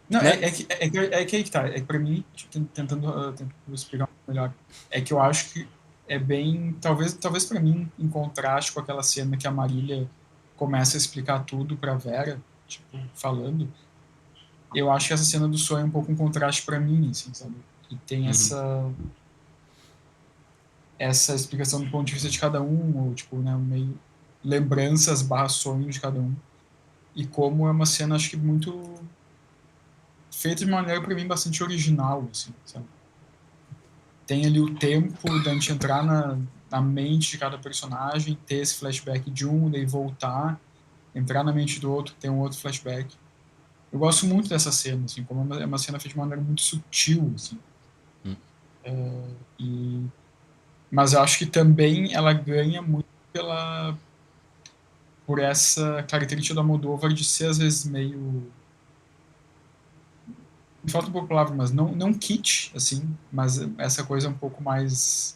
Não, Né? é que aí que tá. É que pra mim, tipo, tentando explicar melhor, é que eu acho que é bem. Talvez pra mim, em contraste com aquela cena que a Marília começa a explicar tudo pra Vera, tipo, falando, eu acho que essa cena do sonho é um pouco um contraste pra mim, assim, sabe? E tem Uhum. essa explicação do ponto de vista de cada um, ou, tipo, né, meio lembranças barra sonho de cada um. E como é uma cena, acho que muito feita de maneira, pra mim, bastante original, assim, sabe? Tem ali o tempo da gente entrar na mente de cada personagem, ter esse flashback de um, daí voltar, entrar na mente do outro, ter um outro flashback. Eu gosto muito dessa cena, assim, como é uma cena feita de maneira muito sutil, assim. Hum. E, mas eu acho que também ela ganha muito por essa característica da Moldova de ser, às vezes, meio... Me falta um pouco a palavra, mas não kitsch, assim, mas essa coisa um pouco mais...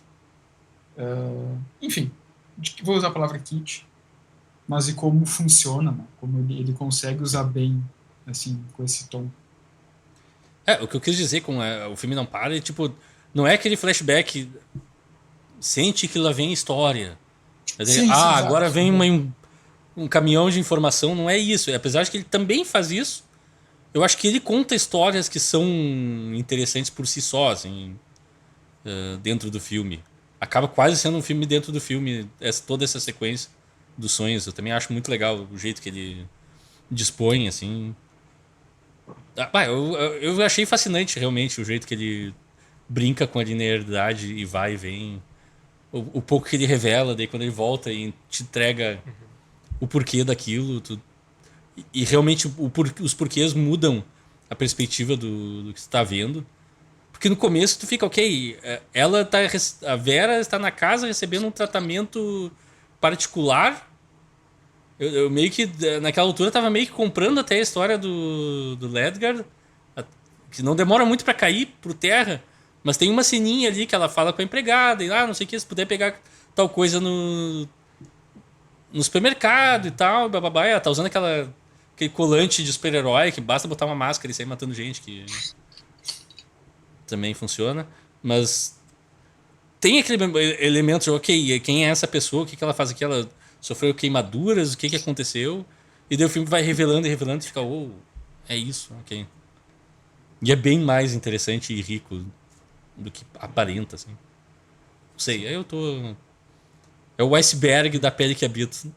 enfim, vou usar a palavra kitsch, mas e como funciona, né? Como ele consegue usar bem, assim, com esse tom. O que eu quis dizer com o filme não para é tipo, não é aquele flashback, sente que lá vem história. Quer dizer, Sim, sim, agora exato. vem um caminhão de informação, não é isso. Apesar de que ele também faz isso, eu acho que ele conta histórias que são interessantes por si só, assim, dentro do filme. Acaba quase sendo um filme dentro do filme, toda essa sequência dos sonhos. Eu também acho muito legal o jeito que ele dispõe, assim. Eu achei fascinante realmente o jeito que ele brinca com a linearidade e vai e vem. O pouco que ele revela, daí quando ele volta e te entrega o porquê daquilo. E realmente os porquês mudam a perspectiva do que você tá vendo. Porque no começo tu fica, ok, a Vera está na casa recebendo um tratamento particular. Eu meio que, naquela altura, tava meio que comprando até a história do Ledgar, que não demora muito pra cair pro terra, mas tem uma ceninha ali que ela fala com a empregada, e não sei o que, se puder pegar tal coisa no supermercado e tal, bababá, ela tá usando aquele colante de super-herói que basta botar uma máscara e sair matando gente, que também funciona, mas tem aquele elemento de, ok, quem é essa pessoa, o que ela faz aqui, ela sofreu queimaduras, o que aconteceu, e daí o filme vai revelando e revelando e fica, é isso, ok. E é bem mais interessante e rico do que aparenta, assim. Não sei, aí eu tô... É o iceberg da pele que habito.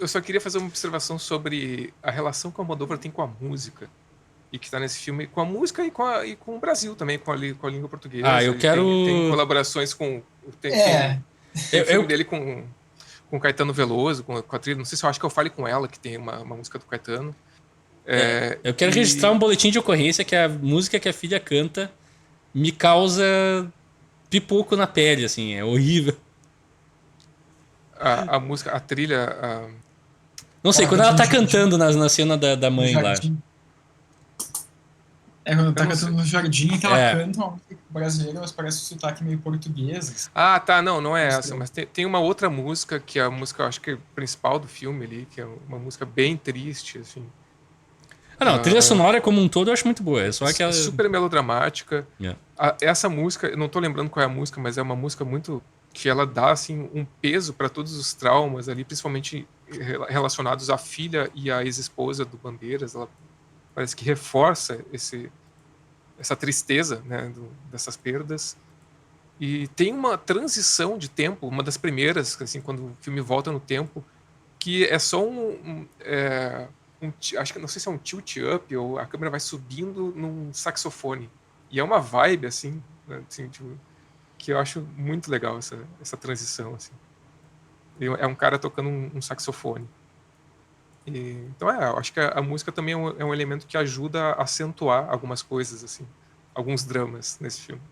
Eu só queria fazer uma observação sobre a relação que o Almodóvar tem com a música. E que está nesse filme, com a música e com o Brasil também, com a língua portuguesa. Eu Ele tem quero... colaborações com... É, Tem filme Eu, dele com o Caetano Veloso, com a trilha. Não sei se eu acho que eu Fale Com Ela, que tem uma música do Caetano. eu quero registrar um boletim de ocorrência que a música que a filha canta me causa pipoco na pele, assim, é horrível. A música, a trilha... Não sei, aquela quando ela tá cantinha cantando na cena da no mãe lá. jardim. É, quando tá Eu não cantando sei. no jardim, que ela É, canta uma música brasileira, mas parece um sotaque meio português, assim. Tá, não é essa, Estranho. mas tem uma outra música, que é a música, eu acho que é principal do filme ali, que é uma música bem triste, assim. não, a trilha sonora como um todo eu acho muito boa. É só aquela. Super melodramática. Yeah. Essa música, eu não tô lembrando qual é a música, mas é uma música muito... que ela dá, assim, um peso para todos os traumas ali, principalmente relacionados à filha e à ex-esposa do Bandeiras. Ela parece que reforça essa tristeza, né, dessas perdas. E tem uma transição de tempo, uma das primeiras, assim, quando o filme volta no tempo, que é só acho que não sei se é um tilt up ou a câmera vai subindo num saxofone. E é uma vibe, assim, né, assim, tipo, que eu acho muito legal essa transição, assim. É um cara tocando um saxofone. Então eu acho que a música também é um elemento que ajuda a acentuar algumas coisas, assim, alguns dramas nesse filme.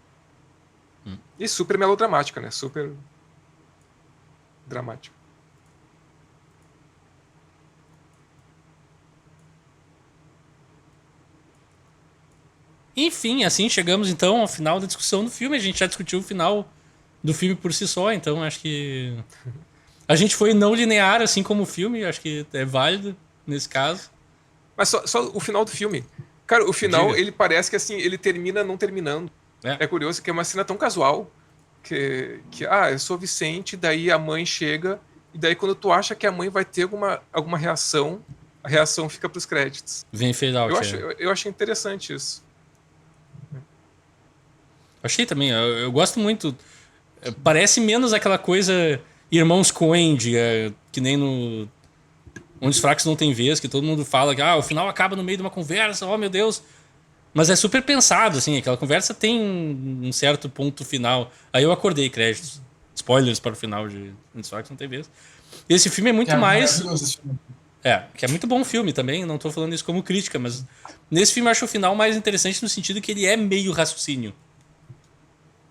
E super melodramática, né? Super dramática. Enfim, assim chegamos então ao final da discussão do filme. A gente já discutiu o final do filme por si só, então acho que. A gente foi não linear, assim como o filme, acho que é válido nesse caso. Mas só o final do filme. Cara, o final, Diga. ele parece que assim, ele termina não terminando. É. É curioso que é uma cena tão casual que eu sou Vicente, daí a mãe chega, e daí quando tu acha que a mãe vai ter alguma reação, a reação fica pros créditos. Vem fade out, Eu achei interessante isso. Achei também, eu gosto muito. Parece menos aquela coisa Irmãos Coen, que nem no Onde os Fracos Não Tem Vez, que todo mundo fala que o final acaba no meio de uma conversa, oh meu Deus. Mas é super pensado, assim, aquela conversa tem um certo ponto final. Aí eu acordei, créditos. Spoilers para o final de Onde os Fracos Não Tem Vez. E esse filme é muito É mais... maravilhoso esse filme. Que é muito bom filme também, não tô falando isso como crítica, mas nesse filme eu acho o final mais interessante no sentido que ele é meio raciocínio.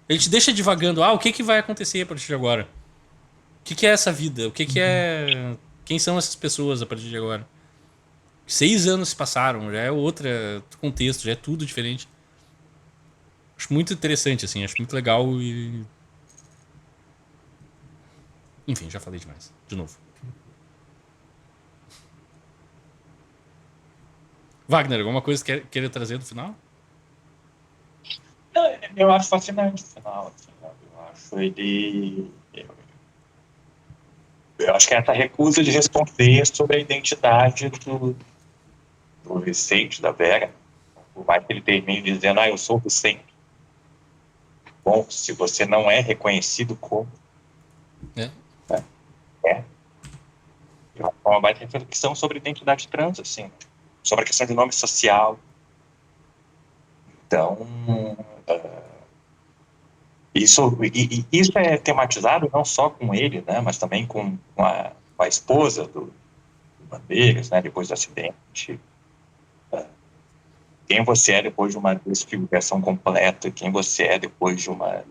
Ele te deixa divagando, o que vai acontecer a partir de agora? O que é essa vida? O que é... Quem são essas pessoas a partir de agora? 6 anos se passaram, já é outro contexto, já é tudo diferente. Acho muito interessante, assim, acho muito legal e... Enfim, já falei demais, de novo. Wagner, alguma coisa que queira trazer do final? Eu acho fascinante o final, assim, né? Eu acho ele... Eu acho que é essa recusa de responder sobre a identidade do Vicente, da Vera, por mais que ele termine dizendo, eu sou o Vicente. Bom, se você não é reconhecido como... É. É uma baita reflexão sobre identidade trans, assim, sobre a questão de nome social. Então, isso é tematizado não só com ele, né, mas também com a esposa do Bandeiras, né, depois do acidente. Quem você é depois de uma desfiguração completa, quem você é depois de uma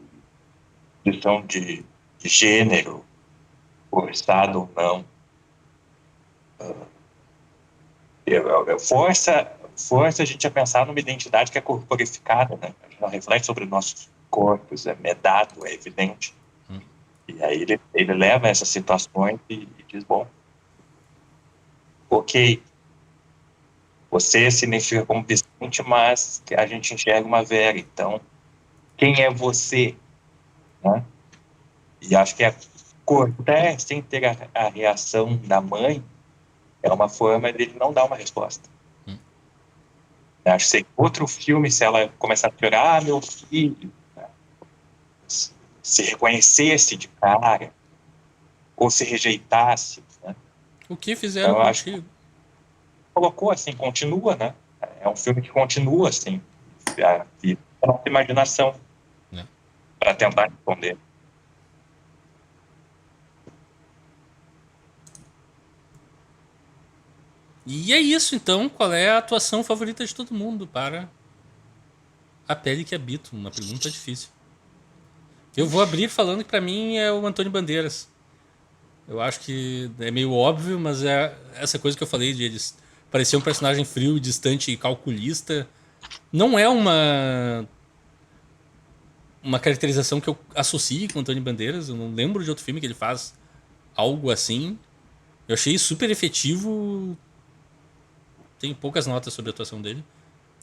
questão de gênero, forçado ou não. Força a gente a pensar numa identidade que é corporificada, né? A gente não reflete sobre nossos corpos, é medado, é evidente. E aí ele leva essas situações e diz, bom, ok, você se identifica como Vicente, mas a gente enxerga uma Vera, então quem é você? Né? E acho que cortar sem ter a reação da mãe é uma forma dele não dar uma resposta. Acho que seria outro filme se ela começar a chorar, meu filho, né? Se reconhecesse de cara, ou se rejeitasse. Né? O que fizeram Então, eu acho que contigo? colocou assim, continua, né? É um filme que continua, assim, a nossa imaginação para tentar responder. E é isso, então. Qual é a atuação favorita de todo mundo para A Pele que Habito? Uma pergunta difícil. Eu vou abrir falando que pra mim é o Antônio Bandeiras. Eu acho que é meio óbvio, mas é essa coisa que eu falei de ele parecer um personagem frio, distante e calculista. Não é uma caracterização que eu associe com o Antônio Bandeiras. Eu não lembro de outro filme que ele faz algo assim. Eu achei super efetivo. Tenho poucas notas sobre a atuação dele.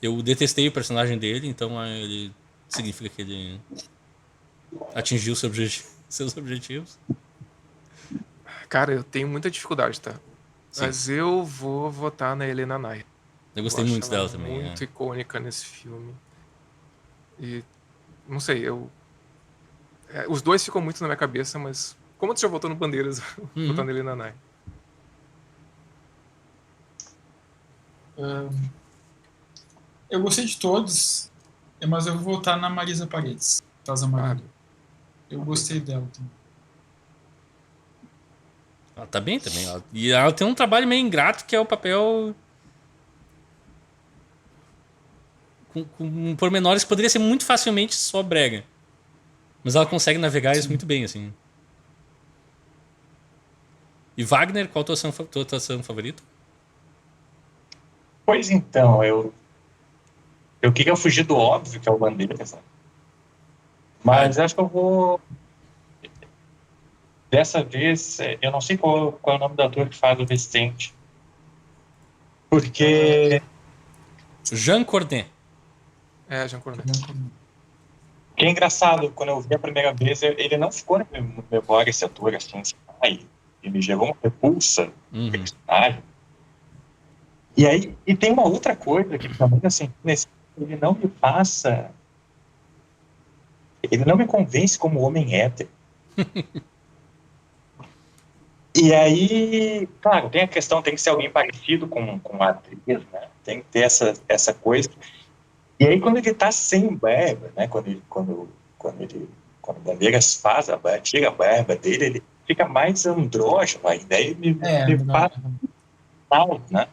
Eu detestei o personagem dele, então ele significa que ele atingiu seus objetivos. Cara, eu tenho muita dificuldade, tá? Sim. Mas eu vou votar na Helena Nair. Eu gostei acho muito ela dela também. Muito icônica nesse filme. E não sei, os dois ficam muito na minha cabeça, mas como tu já votou no Bandeiras, vou votar na Helena Nair. Eu gostei de todos, mas eu vou votar na Marisa Paredes, Casa Amarela. Eu gostei dela também. Ela tá bem também. E ela tem um trabalho meio ingrato que é o papel com pormenores que poderia ser muito facilmente só brega. Mas ela consegue navegar isso muito bem, assim. E Wagner, qual a tua atuação favorita? Pois então, eu queria fugir do óbvio, que é o Bandeiras, né? Mas acho que eu vou... Dessa vez, eu não sei qual é o nome do ator que faz o Vicente. Porque Jean Cornet. É, Jean Cornet. Que é engraçado, quando eu vi a primeira vez, ele não ficou na minha memória esse ator, assim, ai, e me gerou uma repulsa no personagem. E aí, e tem uma outra coisa que também, assim, ele não me passa, ele não me convence como homem hétero. E aí, claro, tem a questão, tem que ser alguém parecido com a atriz, né? Tem que ter essa coisa. E aí, quando ele tá sem barba, né? Quando o Bandeiras tira a barba dele, ele fica mais andrógeno ainda. Aí me passa mal, né?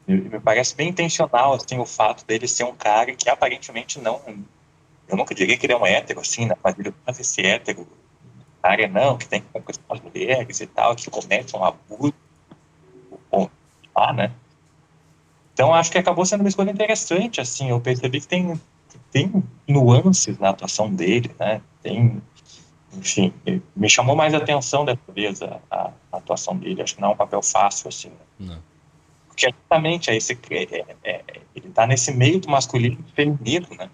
Me parece bem intencional, assim, o fato dele ser um cara que aparentemente não... Eu nunca diria que ele é um hétero, assim, né? Mas ele faz esse hétero, cara, não, que tem que conquistar as mulheres e tal, que comete um abuso, né? Então, acho que acabou sendo uma escolha interessante, assim, eu percebi que tem nuances na atuação dele, né? Enfim, me chamou mais a atenção dessa vez a atuação dele, acho que não é um papel fácil, assim, né? Não. Porque justamente ele está nesse meio do masculino e feminino, né?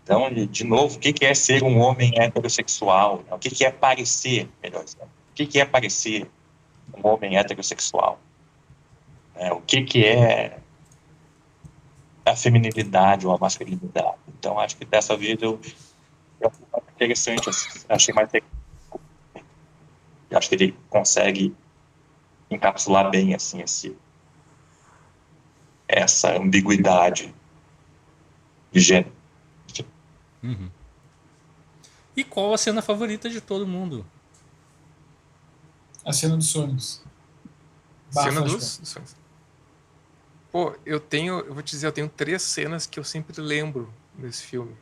Então, de novo, o que é ser um homem heterossexual? Né? O que é parecer, melhor dizendo? O que é parecer um homem heterossexual? O que é a feminilidade ou a masculinidade? Então, acho que dessa vez eu achei interessante, achei mais interessante. Eu acho que ele consegue encapsular bem, assim, essa ambiguidade de gênero. E qual a cena favorita de todo mundo? A cena dos sonhos. Cena dos sonhos. Pô, eu vou te dizer, eu tenho 3 cenas que eu sempre lembro desse filme.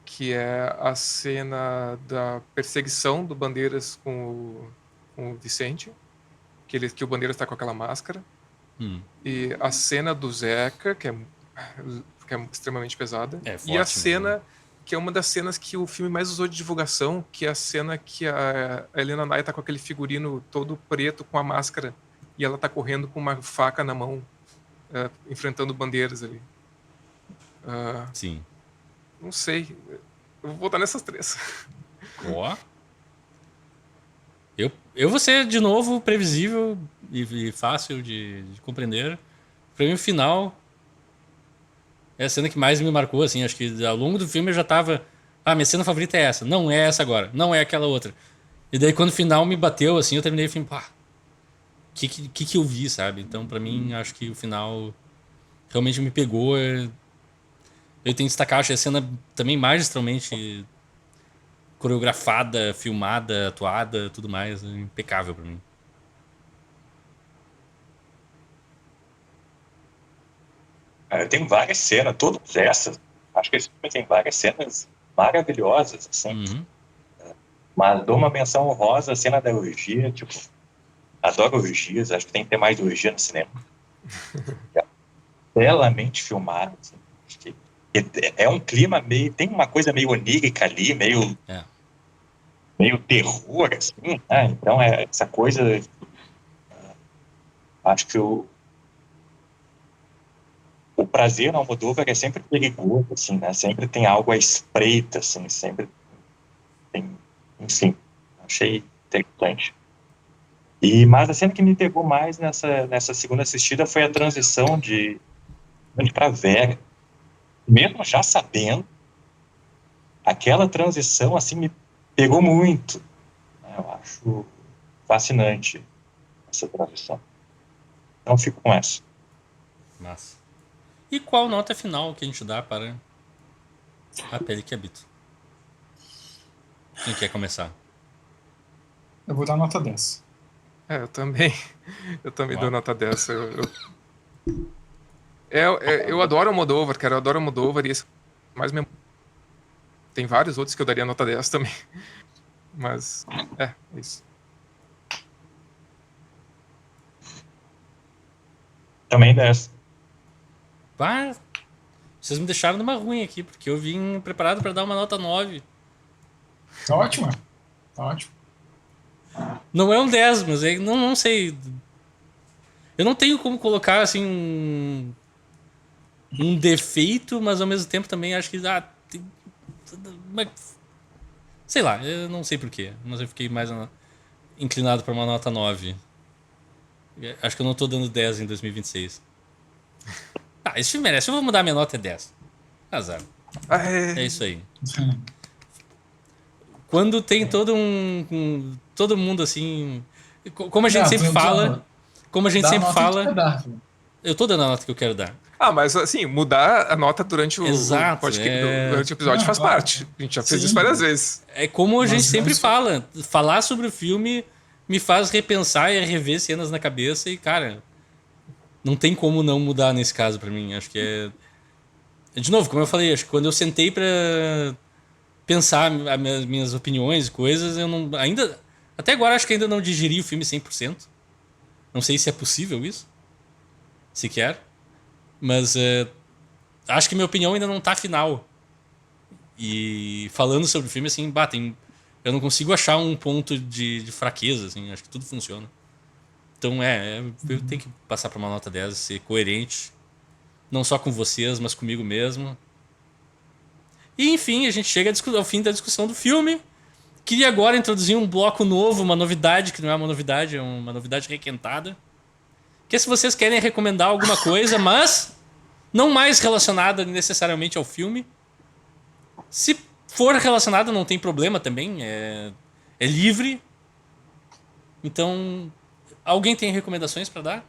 Que é a cena da perseguição do Bandeiras com o Vicente, que o Bandeiras está com aquela máscara. E a cena do Zeca, que é extremamente pesada. É forte, e a cena, mesmo. que é uma das cenas que o filme mais usou de divulgação, que é a cena que a Helena Nai tá com aquele figurino todo preto com a máscara e ela tá correndo com uma faca na mão, enfrentando Bandeiras ali. Sim. Não sei. Eu vou botar nessas 3. Ó. Eu vou ser, de novo, previsível e fácil de compreender. Pra mim, o final é a cena que mais me marcou, assim. Acho que ao longo do filme eu já tava... Ah, minha cena favorita é essa. Não é essa agora. Não é aquela outra. E daí, quando o final me bateu, assim, eu terminei o filme... Pá, que eu vi, sabe? Então, pra mim, acho que o final realmente me pegou. Eu tenho que destacar, acho a cena também magistralmente coreografada, filmada, atuada, tudo mais. Impecável pra mim. Eu tenho várias cenas, todas essas. Acho que esse filme tem várias cenas maravilhosas, assim. Mas dou uma menção honrosa à cena da orgia, tipo, adoro orgias, acho que tem que ter mais orgia no cinema. Belamente filmado, assim. Acho que é um clima meio, tem uma coisa meio onírica ali, meio terror, assim, né? Então, essa coisa, acho que o prazer no Almodóvar é sempre perigoso, assim, né? Sempre tem algo à espreita, assim, sempre tem, enfim, achei interessante. Mas a cena que me pegou mais nessa segunda assistida foi a transição de para Vera. Mesmo já sabendo, aquela transição, assim, me pegou muito. Eu acho fascinante essa transição. Então, fico com essa. Massa. E qual nota final que a gente dá para A Pele que Habito? Quem quer começar? Eu vou dar nota 10. Eu também. Eu também dou nota 10. Eu adoro o Almodóvar, cara. Eu adoro o Almodóvar e esse mais mesmo. Tem vários outros que eu daria nota 10 também. Mas, é isso. Também 10. Pá, vocês me deixaram numa ruim aqui, porque eu vim preparado para dar uma nota 9. Tá ótimo. Tá ótimo. Não é um 10, mas não sei. Eu não tenho como colocar assim um defeito, mas ao mesmo tempo também acho que sei lá, eu não sei porquê, mas eu fiquei mais inclinado para uma nota 9. Acho que eu não tô dando 10 em 2026. Esse filme merece, eu vou mudar minha nota, é 10. Azar. É isso aí. Quando tem todo todo mundo assim, como a gente sempre fala, eu tô dando a nota que eu quero dar. Mas assim, mudar a nota durante o durante o episódio faz parte. A gente já fez isso várias vezes. É como a gente sempre fala. Falar sobre o filme me faz repensar e rever cenas na cabeça. E, cara, não tem como não mudar nesse caso pra mim. Acho que é... De novo, como eu falei, acho que quando eu sentei pra pensar as minhas opiniões e coisas, eu não... Até agora acho que ainda não digeri o filme 100%. Não sei se é possível isso. Sequer. Mas acho que minha opinião ainda não tá final. E falando sobre o filme, assim, eu não consigo achar um ponto de fraqueza, assim, acho que tudo funciona. Então eu tenho que passar pra uma nota 10, ser coerente, não só com vocês, mas comigo mesmo. E enfim, a gente chega ao fim da discussão do filme. Queria agora introduzir um bloco novo, uma novidade, que não é uma novidade, é uma novidade requentada. Que é se vocês querem recomendar alguma coisa, mas não mais relacionada necessariamente ao filme. Se for relacionada, não tem problema também. É livre. Então, alguém tem recomendações pra dar?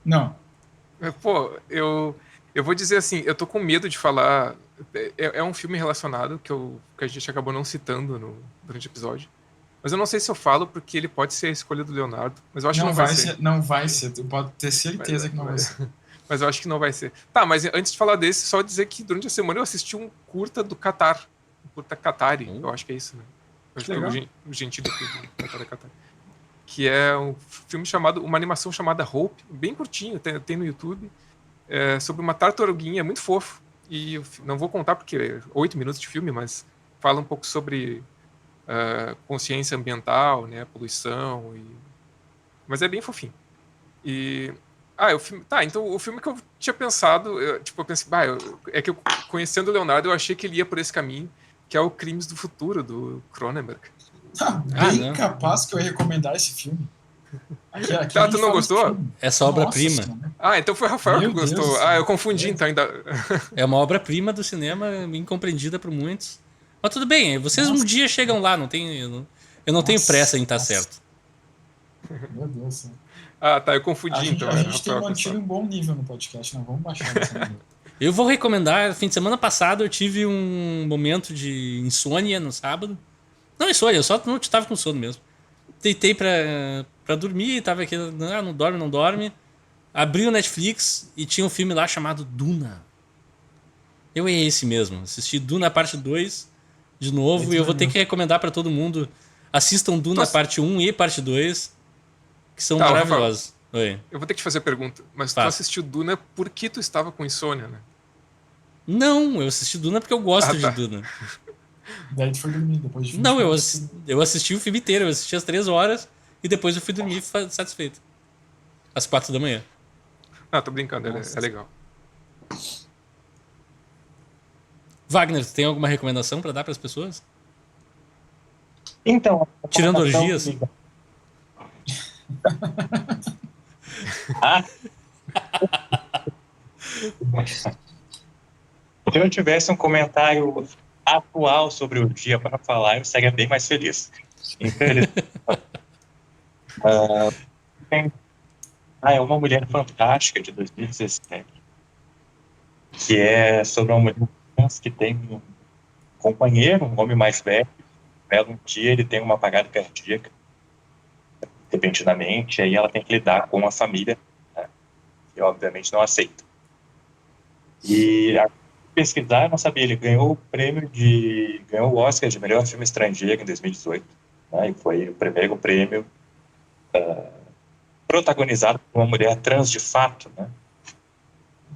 Não. Pô, eu vou dizer assim, eu tô com medo de falar. É um filme relacionado que a gente acabou não citando durante o episódio. Mas eu não sei se eu falo porque ele pode ser a escolha do Leonardo. Mas eu acho que não vai ser. Não vai ser, tu pode ter certeza que não vai ser. Mas eu acho que não vai ser. Tá, mas antes de falar desse, só dizer que durante a semana eu assisti um curta do Catar. Um curta Qatari, eu acho que é isso, né? Eu acho que é o gentílico do Qatar. Que é um filme uma animação chamada Hope, bem curtinho, tem no YouTube, sobre uma tartaruguinha, muito fofo. E eu não vou contar porque é 8 minutos de filme, mas fala um pouco sobre consciência ambiental, né, poluição. Mas é bem fofinho. O filme. Tá, então o filme que eu tinha pensado, eu pensei, é que eu, conhecendo o Leonardo, eu achei que ele ia por esse caminho, que é o Crimes do Futuro, do Cronenberg. Bem capaz que eu ia recomendar esse filme. Tu não gostou? Essa obra-prima. Então foi o Rafael que gostou. Eu confundi, então ainda. É uma obra-prima do cinema, incompreendida por muitos. Mas tudo bem, vocês um dia chegam lá, eu não tenho pressa em estar certo. Meu Deus. Eu confundi, então. A gente tem mantido um bom nível no podcast, não vamos baixar esse nível. Eu vou recomendar, fim de semana passado eu tive um momento de insônia no sábado. Não insônia, eu só não estava com sono mesmo. Deitei pra dormir, tava aqui, não dorme. Abri o Netflix e tinha um filme lá chamado Duna. É esse mesmo, assisti Duna parte 2 de novo e eu vou ter que recomendar pra todo mundo. Assistam Duna parte 1 e parte 2, que são maravilhosos. Oi. Eu vou ter que te fazer a pergunta, mas tu assistiu Duna porque tu estava com insônia, né? Não, eu assisti Duna porque eu gosto de Duna. Daí tu foi dormir depois de Não, eu assisti o filme inteiro, eu assisti às 3 horas e depois eu fui dormir satisfeito. Às 4 da manhã. Tô brincando, é legal. Wagner, tu tem alguma recomendação pra dar pras pessoas? Então... Tirando orgias? Se eu tivesse um comentário atual sobre o dia para falar, eu seria bem mais feliz. É Uma Mulher Fantástica, de 2017, que é sobre uma mulher que tem um companheiro, um homem mais velho. Um dia ele tem uma apagada cardíaca, repentinamente, aí ela tem que lidar com a família, né, que obviamente não aceita. E pesquisar, eu não sabia, ele ganhou o Oscar de melhor filme estrangeiro em 2018, né, e foi o primeiro prêmio protagonizado por uma mulher trans de fato, né?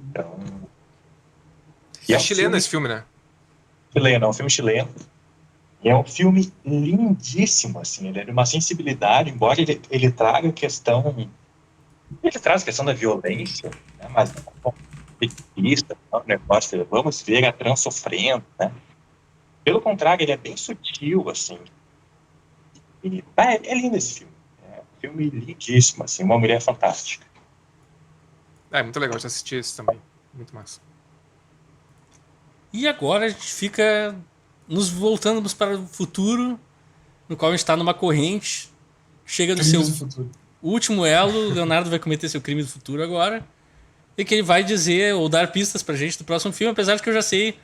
Então, é chileno esse filme, né? É um filme chileno. E é um filme lindíssimo, assim, ele é de uma sensibilidade, embora ele traga a questão Ele traz a questão da violência, né? Mas não é um negócio, vamos ver a trans sofrendo, né? Pelo contrário, ele é bem sutil, assim. E, é lindo esse filme. É um filme lindíssimo, assim, uma mulher fantástica. É muito legal de assistir esse também. Muito massa. E agora a gente fica nos voltando para o futuro, no qual a gente está numa corrente. Chega no seu Crimes do futuro. último elo, o Leonardo vai cometer seu crime do futuro agora. E que ele vai dizer ou dar pistas pra gente do próximo filme, apesar de que eu já sei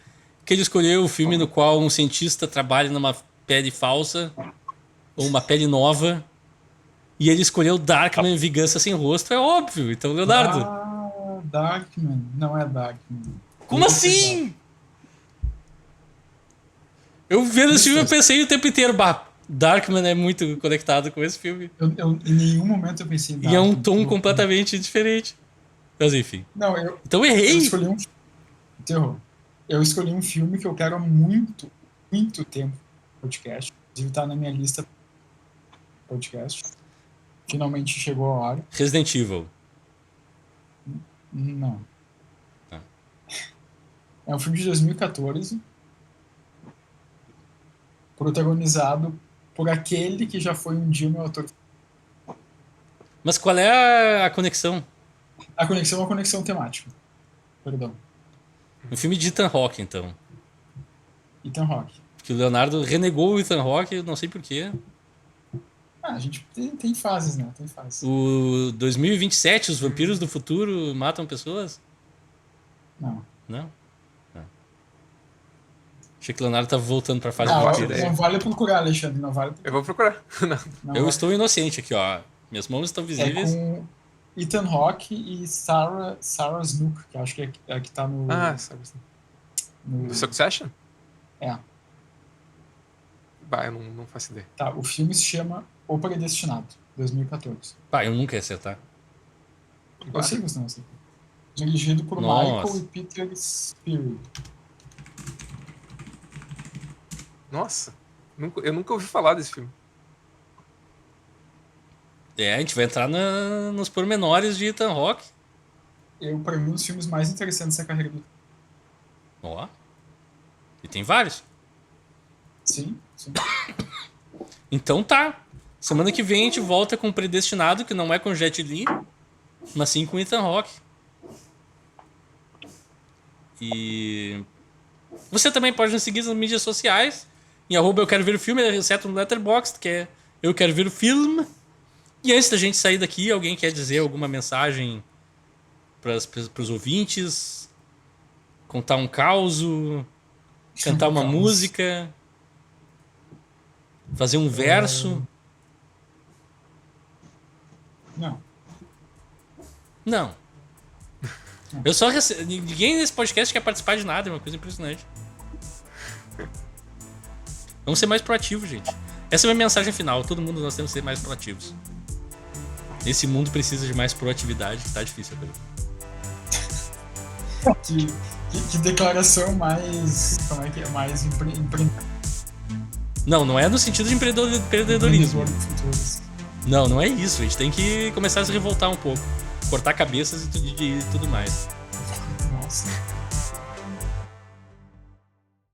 que ele escolheu o filme no qual um cientista trabalha numa pele falsa ou uma pele nova. E ele escolheu Darkman, Vingança Sem Rosto, é óbvio. Então, Leonardo, Darkman. Não é Darkman. como assim? Eu vendo esse filme eu pensei o tempo inteiro, bah, Darkman é muito conectado com esse filme. Em nenhum momento eu pensei em E é um Darkman. tom completamente diferente. Mas enfim. Não, eu Então eu errei. escolhi um terror. Eu escolhi um filme que eu quero há muito, muito tempo no podcast. Inclusive tá na minha lista podcast. Finalmente chegou a hora. Resident Evil. Não. Tá. É um filme de 2014, protagonizado por aquele que já foi um dia meu ator. Mas qual é a conexão? A conexão é uma conexão temática. Perdão. Um filme de Ethan Hawke, então. Ethan Hawke. Que o Leonardo renegou o Ethan Hawke, eu não sei porquê. A gente tem fases, né? Tem fases. O 2027, os vampiros do futuro matam pessoas? Não. Não? Não. Achei que o Leonardo tava voltando pra fase Não, vampiro. ideia. Não vale procurar, Alexandre. Não vale Eu vou procurar. não Eu vale. estou inocente aqui, ó. Minhas mãos estão É visíveis. com Ethan Hawke e Sarah Snook, que acho que é a que tá no... Sabe assim. no Do Succession? é. Bah, eu não faço ideia. Tá, o filme se chama O Predestinado, 2014. Pá, eu nunca ia acertar. Eu sei que você não sei. Dirigido por Nossa. Michael e Peter Speary. Nossa, eu nunca ouvi falar desse filme. É, a gente vai entrar nos pormenores de Ethan Hawke. Pra mim, um dos filmes mais interessantes da carreira do... Ó. E tem vários. Sim, sim. Então tá. Semana que vem a gente volta com o Predestinado, que não é com Jet Li, mas sim com Ethan Hawke. E você também pode nos seguir nas mídias sociais, em @eu quero ver o filme, exceto no Letterboxd, que é eu quero ver o filme. E antes da gente sair daqui, alguém quer dizer alguma mensagem para os ouvintes? Contar um causo? Cantar uma Caos. música? Fazer um verso? Não. Não. Eu só ninguém nesse podcast quer participar de nada, é uma coisa impressionante. Vamos ser mais proativos, gente. Essa é a minha mensagem final. Todo mundo nós temos que ser mais proativos. Esse mundo precisa de mais proatividade, que tá difícil agora. Que declaração mais... Como é que é? Mais Não é no sentido de empreendedorismo. Não, não é isso. A gente tem que começar a se revoltar um pouco. Cortar cabeças e tudo mais. Nossa.